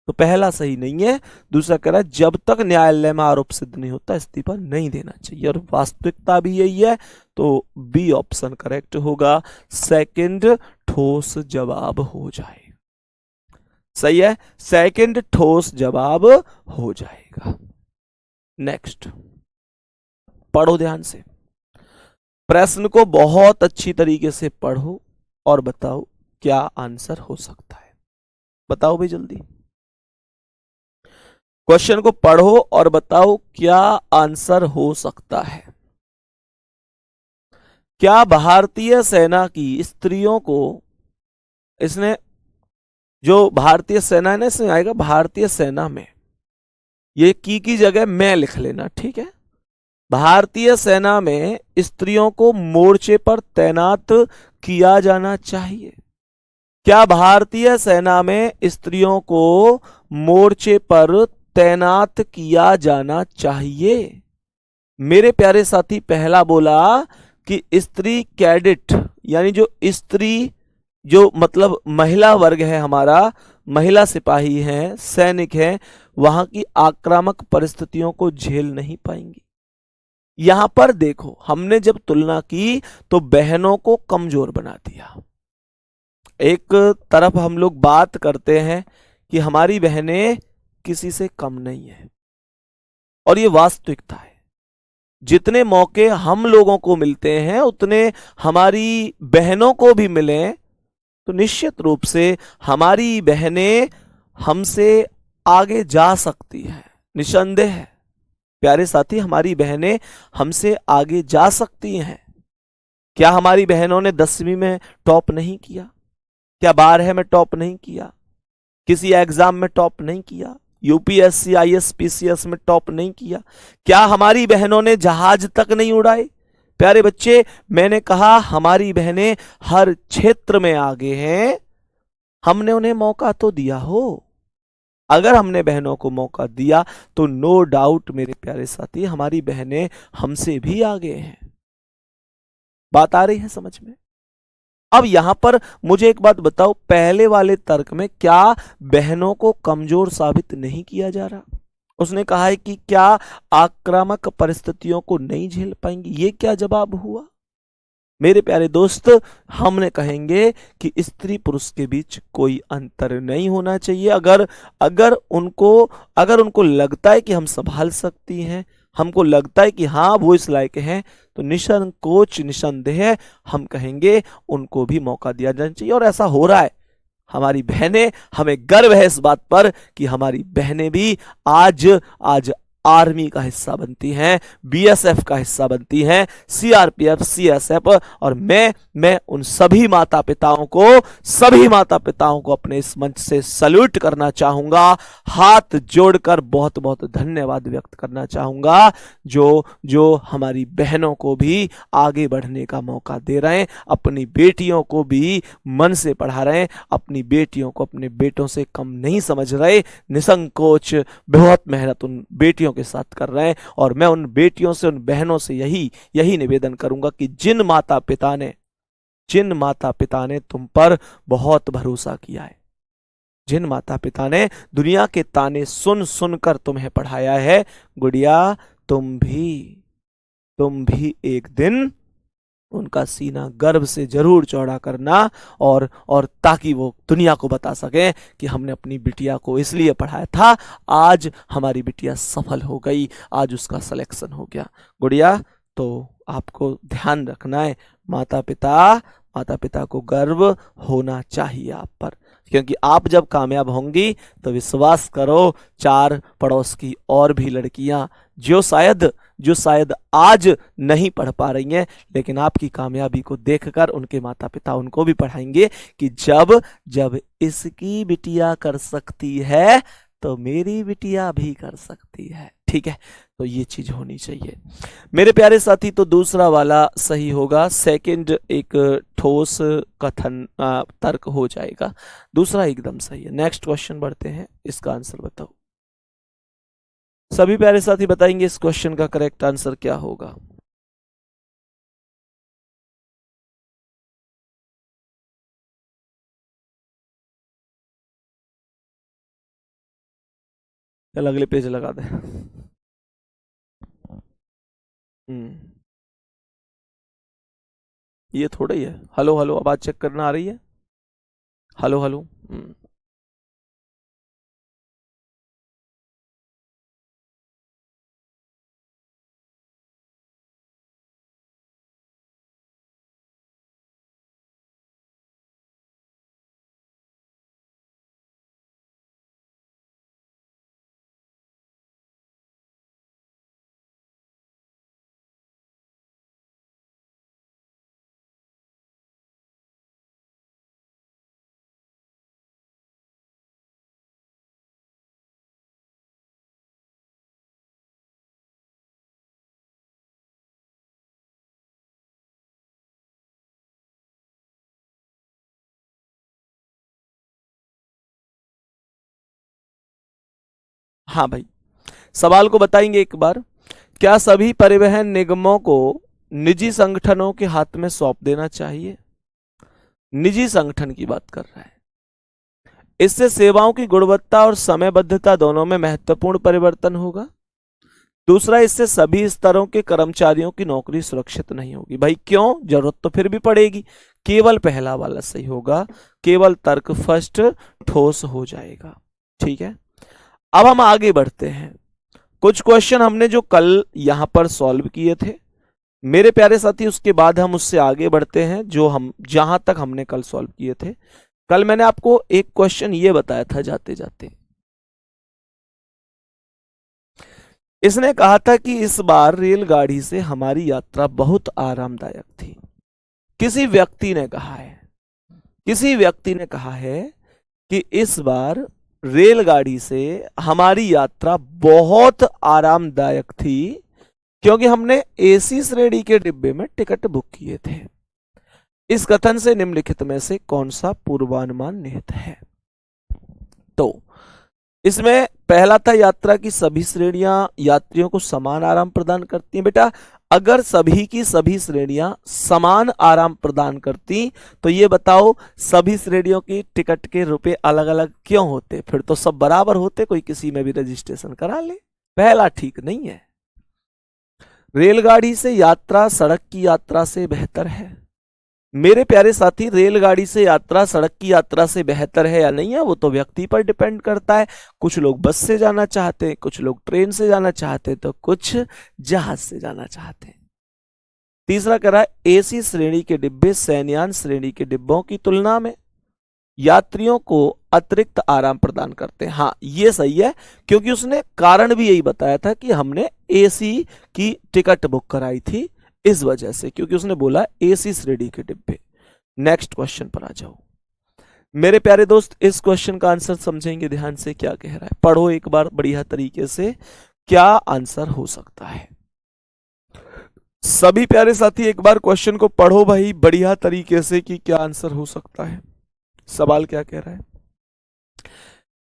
तो पहला सही नहीं है। दूसरा कह रहा है जब तक न्यायालय में आरोप सिद्ध नहीं होता इस्तीफा नहीं देना चाहिए, और वास्तविकता भी यही है। तो बी ऑप्शन करेक्ट होगा, सेकंड ठोस जवाब हो जाएगा। सही है, सेकंड ठोस जवाब हो जाएगा। नेक्स्ट पढ़ो ध्यान से, प्रश्न को बहुत अच्छी तरीके से पढ़ो और बताओ क्या आंसर हो सकता है। बताओ भाई जल्दी, क्वेश्चन को पढ़ो और बताओ क्या आंसर हो सकता है। क्या भारतीय सेना की स्त्रियों को, इसने जो भारतीय सेना है ना, इसमें आएगा भारतीय सेना में, ये की जगह मैं लिख लेना, ठीक है। भारतीय सेना में स्त्रियों को मोर्चे पर तैनात किया जाना चाहिए। क्या भारतीय सेना में स्त्रियों को मोर्चे पर तैनात किया जाना चाहिए? मेरे प्यारे साथी, पहला बोला कि स्त्री कैडेट, यानी जो स्त्री, जो मतलब महिला वर्ग है हमारा, महिला सिपाही हैं, सैनिक हैं, वहां की आक्रामक परिस्थितियों को झेल नहीं पाएंगी। यहां पर देखो, हमने जब तुलना की तो बहनों को कमजोर बना दिया। एक तरफ हम लोग बात करते हैं कि हमारी बहनें किसी से कम नहीं है, और ये वास्तविकता है। जितने मौके हम लोगों को मिलते हैं उतने हमारी बहनों को भी मिले तो निश्चित रूप से हमारी बहनें हमसे आगे जा सकती हैं। निसंदेह है प्यारे साथी, हमारी बहनें हमसे आगे जा सकती हैं। क्या हमारी बहनों ने 10वीं में टॉप नहीं किया? क्या 12 में टॉप नहीं किया? किसी एग्जाम में टॉप नहीं किया? यूपीएससी, आईएएस, पीसीएस में टॉप नहीं किया? क्या हमारी बहनों ने जहाज तक नहीं उड़ाए? प्यारे बच्चे, मैंने कहा हमारी बहनें हर क्षेत्र में आगे हैं, हमने उन्हें मौका तो दिया हो। अगर हमने बहनों को मौका दिया तो नो डाउट मेरे प्यारे साथी, हमारी बहनें हमसे भी आगे हैं। बात आ रही है समझ में? अब यहां पर मुझे एक बात बताओ, पहले वाले तर्क में क्या बहनों को कमजोर साबित नहीं किया जा रहा? उसने कहा है कि क्या आक्रामक परिस्थितियों को नहीं झेल पाएंगी, ये क्या जवाब हुआ? मेरे प्यारे दोस्त, हमने कहेंगे कि स्त्री पुरुष के बीच कोई अंतर नहीं होना चाहिए। अगर अगर उनको लगता है कि हम संभाल सकती हैं, हमको लगता है कि हाँ वो इस लायक हैं, तो निसंकोच निसंदेह हम कहेंगे उनको भी मौका दिया जाना चाहिए। और ऐसा हो रहा है। हमारी बहनें, हमें गर्व है इस बात पर कि हमारी बहनें भी आज आज आर्मी का हिस्सा बनती हैं, बीएसएफ का हिस्सा बनती हैं, सीआरपीएफ, सीएसएफ। और मैं उन सभी माता पिताओं को अपने इस मंच से सल्यूट करना चाहूंगा, हाथ जोड़कर बहुत बहुत धन्यवाद व्यक्त करना चाहूंगा, जो हमारी बहनों को भी आगे बढ़ने का मौका दे रहे हैं, अपनी बेटियों को भी मन से पढ़ा रहे हैं, अपनी बेटियों को अपने बेटों से कम नहीं समझ रहे, निसंकोच बहुत मेहनत उन बेटियों के साथ कर रहे हैं। और मैं उन बेटियों से, उन बहनों से यही निवेदन करूंगा कि जिन माता पिता ने तुम पर बहुत भरोसा किया है, जिन माता पिता ने दुनिया के ताने सुन सुनकर तुम्हें पढ़ाया है, गुड़िया तुम भी एक दिन उनका सीना गर्व से जरूर चौड़ा करना, और ताकि वो दुनिया को बता सके कि हमने अपनी बिटिया को इसलिए पढ़ाया था, आज हमारी बिटिया सफल हो गई, आज उसका सिलेक्शन हो गया। गुड़िया, तो आपको ध्यान रखना है, माता पिता को गर्व होना चाहिए आप पर, क्योंकि आप जब कामयाब होंगी तो विश्वास करो, 4 पड़ोस की और भी लड़कियां जो शायद आज नहीं पढ़ पा रही हैं, लेकिन आपकी कामयाबी को देखकर उनके माता पिता उनको भी पढ़ाएंगे कि जब इसकी बिटिया कर सकती है तो मेरी बिटिया भी कर सकती है। ठीक है, तो ये चीज होनी चाहिए मेरे प्यारे साथी। तो दूसरा वाला सही होगा, सेकंड एक ठोस कथन तर्क हो जाएगा, दूसरा एकदम सही है। नेक्स्ट क्वेश्चन बढ़ते हैं, इसका आंसर बताओ। सभी प्यारे साथी बताएंगे इस क्वेश्चन का करेक्ट आंसर क्या होगा। चल अगले पेज लगा दे। ये थोड़ा ही है। हेलो हेलो, आवाज चेक करना आ रही है? Hello hello. हाँ भाई, सवाल को बताएंगे एक बार। क्या सभी परिवहन निगमों को निजी संगठनों के हाथ में सौंप देना चाहिए? निजी संगठन की बात कर रहा है। इससे सेवाओं की गुणवत्ता और समयबद्धता दोनों में महत्वपूर्ण परिवर्तन होगा। दूसरा, इससे सभी स्तरों के कर्मचारियों की नौकरी सुरक्षित नहीं होगी। भाई क्यों? जरूरत तो फिर भी पड़ेगी। केवल पहला वाला सही होगा, केवल तर्क फर्स्ट ठोस हो जाएगा। ठीक है, अब हम आगे बढ़ते हैं। कुछ क्वेश्चन हमने जो कल यहां पर सॉल्व किए थे मेरे प्यारे साथी, उसके बाद हम उससे आगे बढ़ते हैं जो हम जहां तक हमने कल सॉल्व किए थे। कल मैंने आपको एक क्वेश्चन ये बताया था जाते जाते, इसने कहा था कि इस बार रेलगाड़ी से हमारी यात्रा बहुत आरामदायक थी। किसी व्यक्ति ने कहा है कि इस बार रेलगाड़ी से हमारी यात्रा बहुत आरामदायक थी, क्योंकि हमने एसी श्रेणी के डिब्बे में टिकट बुक किए थे। इस कथन से निम्नलिखित में से कौन सा पूर्वानुमान निहित है? तो इसमें पहला था यात्रा की सभी श्रेणियां यात्रियों को समान आराम प्रदान करती हैं। बेटा अगर सभी की सभी श्रेणियां समान आराम प्रदान करती तो ये बताओ सभी श्रेणियों की टिकट के रुपए अलग अलग क्यों होते? फिर तो सब बराबर होते, कोई किसी में भी रजिस्ट्रेशन करा ले। पहला ठीक नहीं है। रेलगाड़ी से यात्रा सड़क की यात्रा से बेहतर है। मेरे प्यारे साथी, रेलगाड़ी से यात्रा सड़क की यात्रा से बेहतर है या नहीं है वो तो व्यक्ति पर डिपेंड करता है। कुछ लोग बस से जाना चाहते हैं, कुछ लोग ट्रेन से जाना चाहते हैं, तो कुछ जहाज से जाना चाहते हैं। तीसरा कह रहा है एसी श्रेणी के डिब्बे शयनयान श्रेणी के डिब्बों की तुलना में यात्रियों को अतिरिक्त आराम प्रदान करते हैं। हाँ ये सही है, क्योंकि उसने कारण भी यही बताया था कि हमने एसी की टिकट बुक कराई थी इस वजह से, क्योंकि उसने बोला एसी श्रेणी के डिब्बे। नेक्स्ट क्वेश्चन पर आ जाओ मेरे प्यारे दोस्त। इस क्वेश्चन का आंसर समझेंगे ध्यान से, क्या कह रहा है पढ़ो एक बार बढ़िया तरीके से, क्या आंसर हो सकता है। सभी प्यारे साथी एक बार क्वेश्चन को पढ़ो भाई बढ़िया तरीके से कि क्या आंसर हो सकता है। सवाल क्या कह रहा है?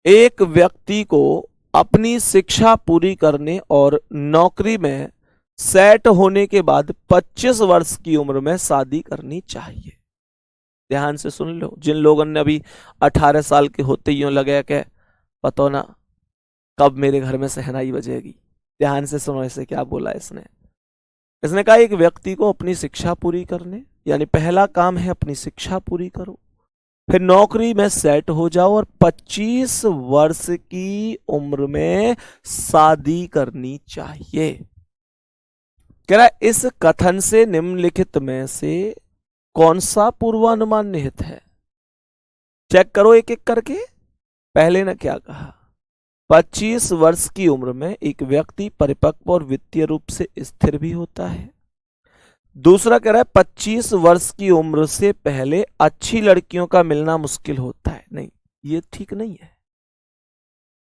एक व्यक्ति को अपनी शिक्षा पूरी करने और नौकरी में सेट होने के बाद 25 वर्ष की उम्र में शादी करनी चाहिए। ध्यान से सुन लो, जिन लोगों ने अभी 18 साल के होते यूं लगे कि पता ना कब मेरे घर में शहनाई बजेगी, ध्यान से सुनो इसे क्या बोला इसने कहा एक व्यक्ति को अपनी शिक्षा पूरी करने, यानी पहला काम है अपनी शिक्षा पूरी करो, फिर नौकरी में सेट हो जाओ और 25 वर्ष की उम्र में शादी करनी चाहिए। कह रहा है इस कथन से निम्नलिखित में से कौन सा पूर्वानुमान निहित है? चेक करो एक एक करके। पहले ने क्या कहा? 25 वर्ष की उम्र में एक व्यक्ति परिपक्व और वित्तीय रूप से स्थिर भी होता है। दूसरा कह रहा है 25 वर्ष की उम्र से पहले अच्छी लड़कियों का मिलना मुश्किल होता है। नहीं, ये ठीक नहीं है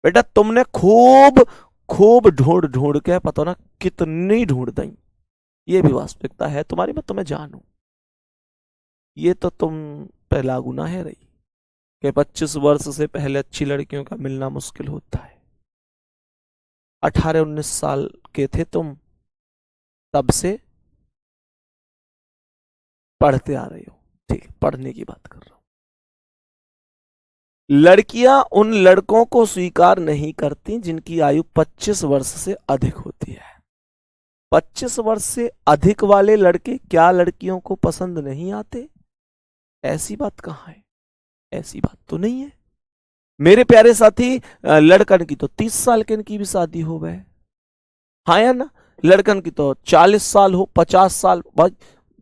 बेटा। तुमने खूब खूब ढूंढ ढूंढ के पता ना कितनी ढूंढ दी, ये भी वास्तविकता है तुम्हारी, मैं तुम्हें जानू। ये तो तुम पे लागू ना है रही कि 25 वर्ष से पहले अच्छी लड़कियों का मिलना मुश्किल होता है। 18-19 साल के थे तुम, तब से पढ़ते आ रहे हो। ठीक, पढ़ने की बात कर रहा हूं। लड़कियां उन लड़कों को स्वीकार नहीं करती जिनकी आयु 25 वर्ष से अधिक होती है। 25 वर्ष से अधिक वाले लड़के क्या लड़कियों को पसंद नहीं आते? ऐसी बात कहां है? ऐसी बात तो नहीं है मेरे प्यारे साथी। लड़कन की तो 30 साल के इनकी भी शादी हो गए, हाँ या ना? लड़कन की तो 40 साल हो, 50 साल, भाई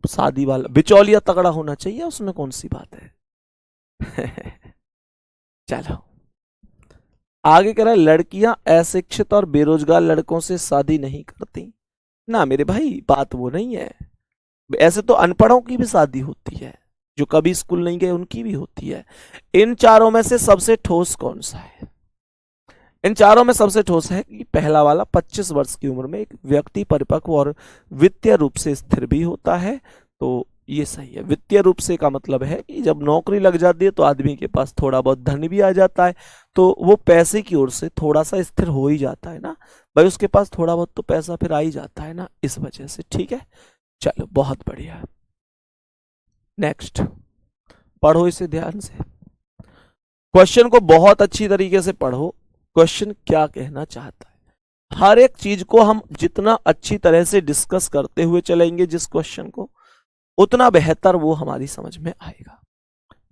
शादी वाला बिचौलिया तगड़ा होना चाहिए, उसमें कौन सी बात है। चलो आगे कह रहा है लड़कियां अशिक्षित और बेरोजगार लड़कों से शादी नहीं करती। ना मेरे भाई, बात वो नहीं है। ऐसे तो अनपढ़ों की भी शादी होती है, जो कभी स्कूल नहीं गए उनकी भी होती है। इन चारों में से सबसे ठोस कौन सा है? इन चारों में सबसे ठोस है कि पहला वाला 25 वर्ष की उम्र में एक व्यक्ति परिपक्व और वित्तीय रूप से स्थिर भी होता है, तो ये सही है। वित्तीय रूप से का मतलब है कि जब नौकरी लग जाती है तो आदमी के पास थोड़ा बहुत धन भी आ जाता है, तो वो पैसे की ओर से थोड़ा सा स्थिर हो ही जाता है ना भाई, उसके पास थोड़ा बहुत तो पैसा फिर आ ही जाता है ना, इस वजह से। ठीक है, चलो बहुत बढ़िया। नेक्स्ट पढ़ो इसे ध्यान से, क्वेश्चन को बहुत अच्छी तरीके से पढ़ो। क्वेश्चन क्या कहना चाहता है, हर एक चीज को हम जितना अच्छी तरह से डिस्कस करते हुए चलेंगे जिस क्वेश्चन को, उतना बेहतर वो हमारी समझ में आएगा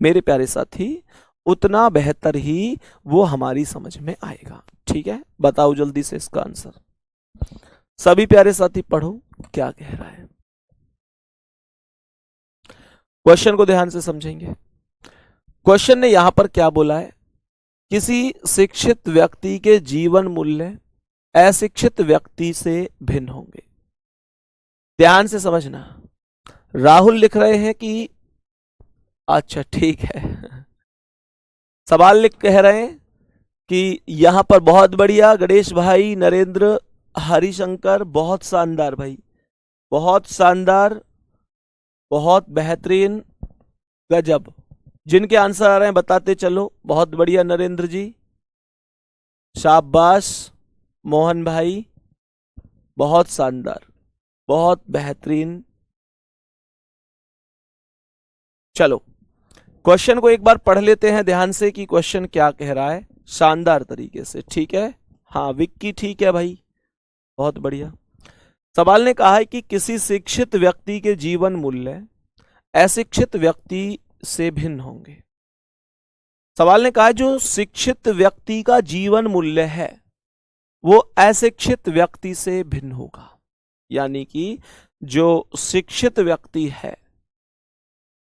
मेरे प्यारे साथी, उतना बेहतर ही वो हमारी समझ में आएगा। ठीक है, बताओ जल्दी से इसका आंसर। सभी प्यारे साथी पढ़ो क्या कह रहा है, क्वेश्चन को ध्यान से समझेंगे। क्वेश्चन ने यहां पर क्या बोला है? किसी शिक्षित व्यक्ति के जीवन मूल्य अशिक्षित व्यक्ति से भिन्न होंगे। ध्यान से समझना। राहुल लिख रहे हैं कि अच्छा ठीक है, सवाल लिख कह रहे हैं कि यहां पर बहुत बढ़िया। गणेश भाई, नरेंद्र, हरिशंकर, बहुत शानदार भाई, बहुत शानदार, बहुत बेहतरीन, गजब। जिनके आंसर आ रहे हैं बताते चलो। बहुत बढ़िया नरेंद्र जी, शाबाश। मोहन भाई, बहुत शानदार, बहुत बेहतरीन। चलो क्वेश्चन को एक बार पढ़ लेते हैं ध्यान से कि क्वेश्चन क्या कह रहा है, शानदार तरीके से। ठीक है, हाँ विक्की ठीक है भाई, बहुत बढ़िया। सवाल ने कहा है कि किसी शिक्षित व्यक्ति के जीवन मूल्य अशिक्षित व्यक्ति से भिन्न होंगे। सवाल ने कहा है जो शिक्षित व्यक्ति का जीवन मूल्य है वो अशिक्षित व्यक्ति से भिन्न होगा। यानी कि जो शिक्षित व्यक्ति है,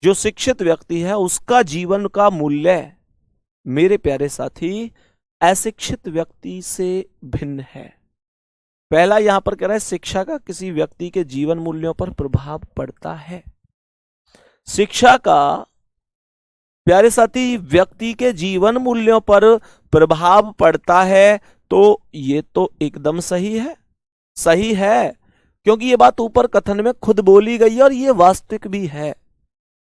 जो शिक्षित व्यक्ति है उसका जीवन का मूल्य मेरे प्यारे साथी अशिक्षित व्यक्ति से भिन्न है। पहला यहां पर कह रहा है शिक्षा का किसी व्यक्ति के जीवन मूल्यों पर प्रभाव पड़ता है। शिक्षा का प्यारे साथी व्यक्ति के जीवन मूल्यों पर प्रभाव पड़ता है, तो ये तो एकदम सही है, सही है, क्योंकि ये बात ऊपर कथन में खुद बोली गई है और ये वास्तविक भी है।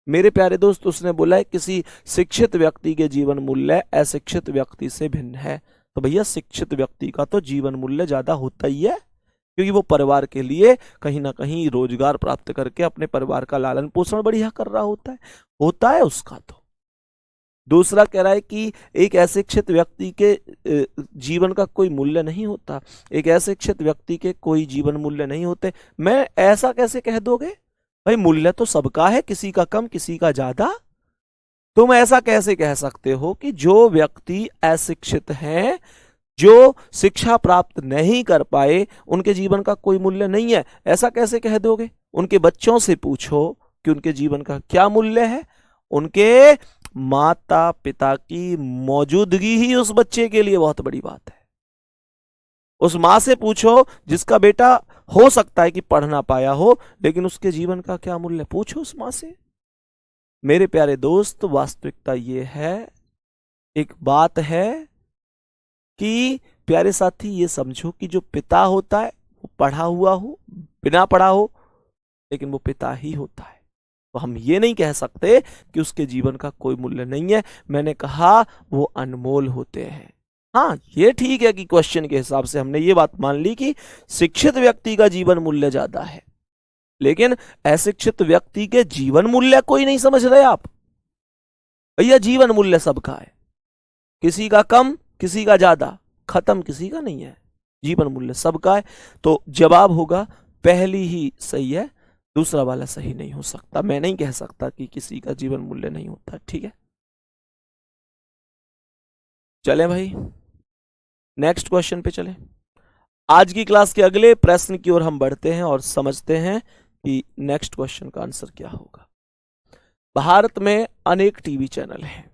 मेरे प्यारे दोस्त, उसने बोला है किसी शिक्षित व्यक्ति के जीवन मूल्य अशिक्षित व्यक्ति से भिन्न है। तो भैया शिक्षित व्यक्ति का तो जीवन मूल्य ज्यादा होता ही है, क्योंकि वो परिवार के लिए कहीं ना कहीं रोजगार प्राप्त करके अपने परिवार का लालन पोषण बढ़िया कर रहा होता है उसका। तो दूसरा कह रहा है कि एक अशिक्षित व्यक्ति के जीवन का कोई मूल्य नहीं होता, एक अशिक्षित व्यक्ति के कोई जीवन मूल्य नहीं होते। मैं ऐसा कैसे कह दोगे भाई, मूल्य तो सबका है, किसी का कम किसी का ज्यादा। तुम ऐसा कैसे कह सकते हो कि जो व्यक्ति अशिक्षित हैं, जो शिक्षा प्राप्त नहीं कर पाए, उनके जीवन का कोई मूल्य नहीं है, ऐसा कैसे कह दोगे? उनके बच्चों से पूछो कि उनके जीवन का क्या मूल्य है। उनके माता पिता की मौजूदगी ही उस बच्चे के लिए बहुत बड़ी बात है। उस माँ से पूछो जिसका बेटा हो सकता है कि पढ़ ना पाया हो, लेकिन उसके जीवन का क्या मूल्य, पूछो उस माँ से। मेरे प्यारे दोस्त, वास्तविकता ये है, एक बात है कि प्यारे साथी ये समझो कि जो पिता होता है वो पढ़ा हुआ हो बिना पढ़ा हो, लेकिन वो पिता ही होता है। तो हम ये नहीं कह सकते कि उसके जीवन का कोई मूल्य नहीं है। मैंने कहा वो अनमोल होते हैं। हाँ ये ठीक है कि क्वेश्चन के हिसाब से हमने ये बात मान ली कि शिक्षित व्यक्ति का जीवन मूल्य ज्यादा है, लेकिन अशिक्षित व्यक्ति के जीवन मूल्य कोई नहीं समझ रहे आप। भैया जीवन मूल्य सबका है, किसी का कम किसी का ज्यादा, खत्म किसी का नहीं है, जीवन मूल्य सबका है। तो जवाब होगा पहली ही सही है, दूसरा वाला सही नहीं हो सकता। मैं नहीं कह सकता कि किसी का जीवन मूल्य नहीं होता। ठीक है, चलें भाई नेक्स्ट क्वेश्चन पे चलें। आज की क्लास के अगले प्रश्न की ओर हम बढ़ते हैं और समझते हैं कि नेक्स्ट क्वेश्चन का आंसर क्या होगा। भारत में अनेक टीवी चैनल हैं।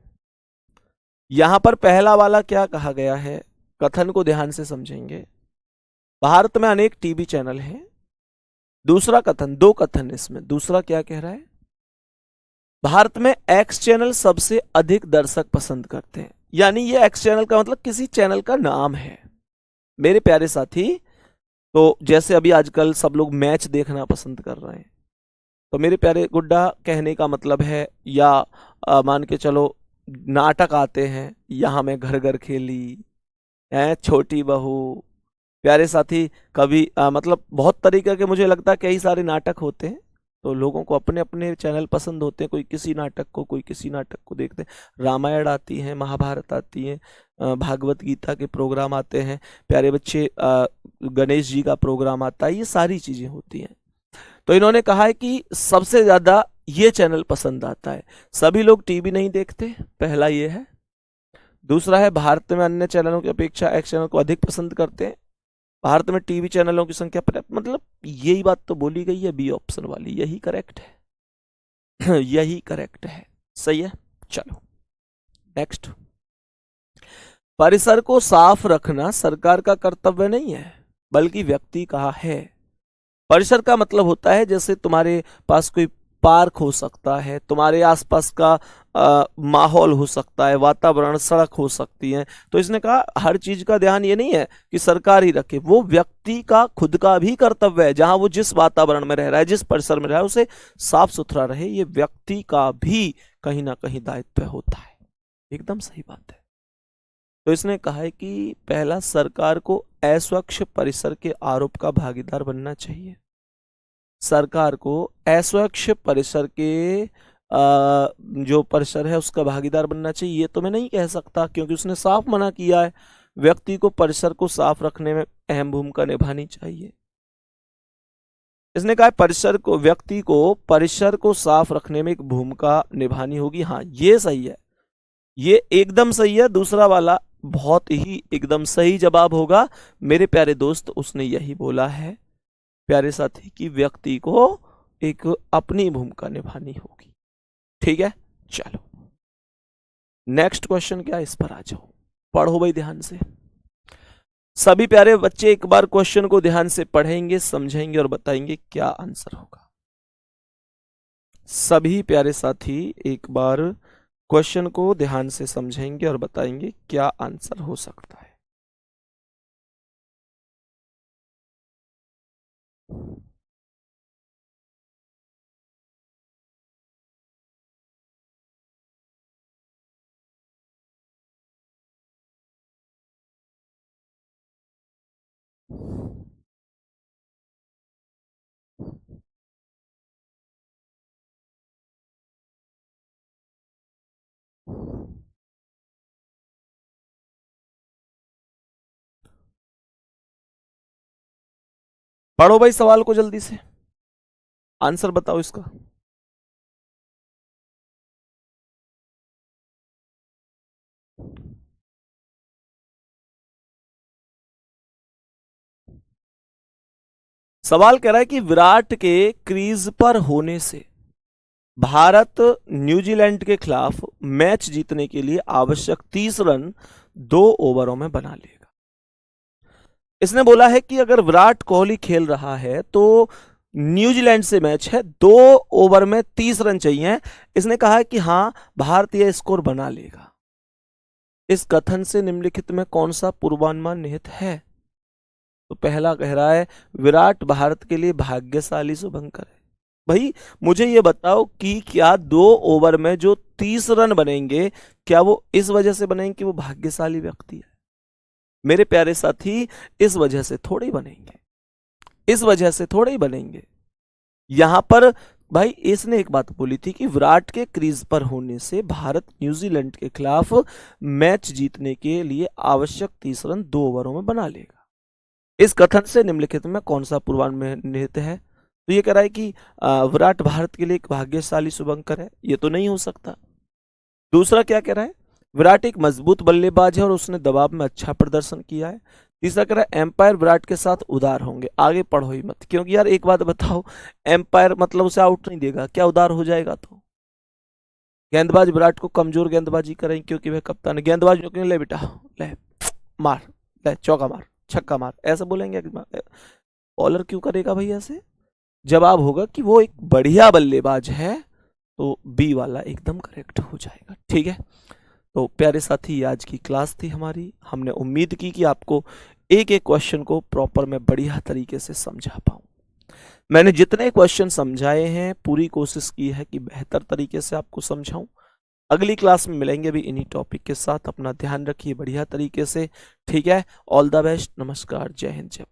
यहां पर पहला वाला क्या कहा गया है, कथन को ध्यान से समझेंगे। भारत में अनेक टीवी चैनल हैं। दूसरा कथन, दो कथन इसमें, दूसरा क्या कह रहा है, भारत में एक्स चैनल सबसे अधिक दर्शक पसंद करते हैं। यानी ये एक्स चैनल का मतलब किसी चैनल का नाम है। मेरे प्यारे साथी, तो जैसे अभी आजकल सब लोग मैच देखना पसंद कर रहे हैं, तो मेरे प्यारे गुड्डा कहने का मतलब है, या मान के चलो नाटक आते हैं, यहाँ में घर घर खेली है, छोटी बहू, प्यारे साथी कभी मतलब बहुत तरीके के मुझे लगता है कई सारे नाटक होते हैं। तो लोगों को अपने अपने चैनल पसंद होते हैं, कोई किसी नाटक को कोई किसी नाटक को देखते हैं। रामायण आती है, महाभारत आती है, भागवत गीता के प्रोग्राम आते हैं, प्यारे बच्चे गणेश जी का प्रोग्राम आता है, ये सारी चीजें होती हैं। तो इन्होंने कहा है कि सबसे ज्यादा ये चैनल पसंद आता है। सभी लोग टीवी नहीं देखते, पहला ये है। दूसरा है भारत में अन्य चैनलों की अपेक्षा एक्स चैनल को अधिक पसंद करते हैं। भारत में टीवी चैनलों की संख्या पर, मतलब यही बात तो बोली गई है, बी ऑप्शन वाली, यही करेक्ट है यही करेक्ट है, सही है। चलो नेक्स्ट, परिसर को साफ रखना सरकार का कर्तव्य नहीं है बल्कि व्यक्ति का है। परिसर का मतलब होता है जैसे तुम्हारे पास कोई पार्क हो सकता है, तुम्हारे आसपास का माहौल हो सकता है, वातावरण, सड़क हो सकती है। तो इसने कहा हर चीज का ध्यान ये नहीं है कि सरकार ही रखे, वो व्यक्ति का खुद का भी कर्तव्य है, जहां वो जिस वातावरण में रह रहा है, जिस परिसर में रह रहा है, उसे साफ सुथरा रहे, ये व्यक्ति का भी कहीं ना कहीं दायित्व होता है। एकदम सही बात है। तो इसने कहा है कि पहला, सरकार को अस्वच्छ परिसर के आरोप का भागीदार बनना चाहिए। सरकार को अस्वच्छ परिसर के जो परिसर है उसका भागीदार बनना चाहिए। ये तो मैं नहीं कह सकता, क्योंकि उसने साफ मना किया है, व्यक्ति को परिसर को साफ रखने में अहम भूमिका निभानी चाहिए। इसने कहा परिसर को, व्यक्ति को परिसर को साफ रखने में एक भूमिका निभानी होगी। हाँ, ये सही है, ये एकदम सही है। दूसरा वाला बहुत ही एकदम सही जवाब होगा मेरे प्यारे दोस्त, उसने यही बोला है प्यारे साथी कि व्यक्ति को एक अपनी भूमिका निभानी होगी। ठीक है, चलो नेक्स्ट क्वेश्चन क्या है, इस पर आ जाओ, पढ़ो भाई ध्यान से। सभी प्यारे बच्चे एक बार क्वेश्चन को ध्यान से पढ़ेंगे, समझेंगे और बताएंगे क्या आंसर होगा। सभी प्यारे साथी एक बार क्वेश्चन को ध्यान से समझेंगे और बताएंगे क्या आंसर हो सकता है। पढ़ो भाई सवाल को जल्दी से, आंसर बताओ इसका। सवाल कह रहा है कि विराट के क्रीज पर होने से भारत न्यूजीलैंड के खिलाफ मैच जीतने के लिए आवश्यक 30 रन 2 ओवरों में बना लेगा। इसने बोला है कि अगर विराट कोहली खेल रहा है तो न्यूजीलैंड से मैच है, 2 ओवर में 30 रन चाहिए। इसने कहा है कि हां, भारत यह स्कोर बना लेगा। इस कथन से निम्नलिखित में कौन सा पूर्वानुमान निहित है? तो पहला कह रहा है विराट भारत के लिए भाग्यशाली शुभंकर है। भाई मुझे ये बताओ कि क्या 2 ओवर में जो 30 रन बनेंगे, क्या वो इस वजह से बनेंगे कि वो भाग्यशाली व्यक्ति है? मेरे प्यारे साथी, इस वजह से थोड़े ही बनेंगे, इस वजह से थोड़े ही बनेंगे। यहां पर भाई इसने एक बात बोली थी कि विराट के क्रीज पर होने से भारत न्यूजीलैंड के खिलाफ मैच जीतने के लिए आवश्यक 30 रन 2 ओवरों में बना लेगा। इस कथन से निम्नलिखित में कौन सा पूर्वानुमान निहित है? तो ये कह रहा है कि विराट भारत के लिए एक भाग्यशाली शुभंकर है, ये तो नहीं हो सकता। दूसरा क्या कह रहा है, विराट एक मजबूत बल्लेबाज है और उसने दबाव में अच्छा प्रदर्शन किया है। तीसरा कह रहा है एम्पायर विराट के साथ उदार होंगे। आगे पढ़ो ही मत, क्योंकि यार एक बात बताओ, एम्पायर मतलब उसे आउट नहीं देगा, क्या उदार हो जाएगा? तो गेंदबाज विराट को कमजोर गेंदबाजी करेंगे क्योंकि वह कप्तान है। गेंदबाज क्यों, ले बेटा ले मार, ले चौका मार, छक्का मार, ऐसा बोलेंगे? बॉलर क्यों करेगा भाई ऐसे? जवाब होगा कि वो एक बढ़िया बल्लेबाज है, तो बी वाला एकदम करेक्ट हो जाएगा। ठीक है, तो प्यारे साथी आज की क्लास थी हमारी, हमने उम्मीद की कि आपको एक एक क्वेश्चन को प्रॉपर मैं बढ़िया तरीके से समझा पाऊं। मैंने जितने क्वेश्चन समझाए हैं पूरी कोशिश की है कि बेहतर तरीके से आपको समझाऊं। अगली क्लास में मिलेंगे भी इन्हीं टॉपिक के साथ। अपना ध्यान रखिए बढ़िया तरीके से। ठीक है, ऑल द बेस्ट, नमस्कार, जय हिंद, जय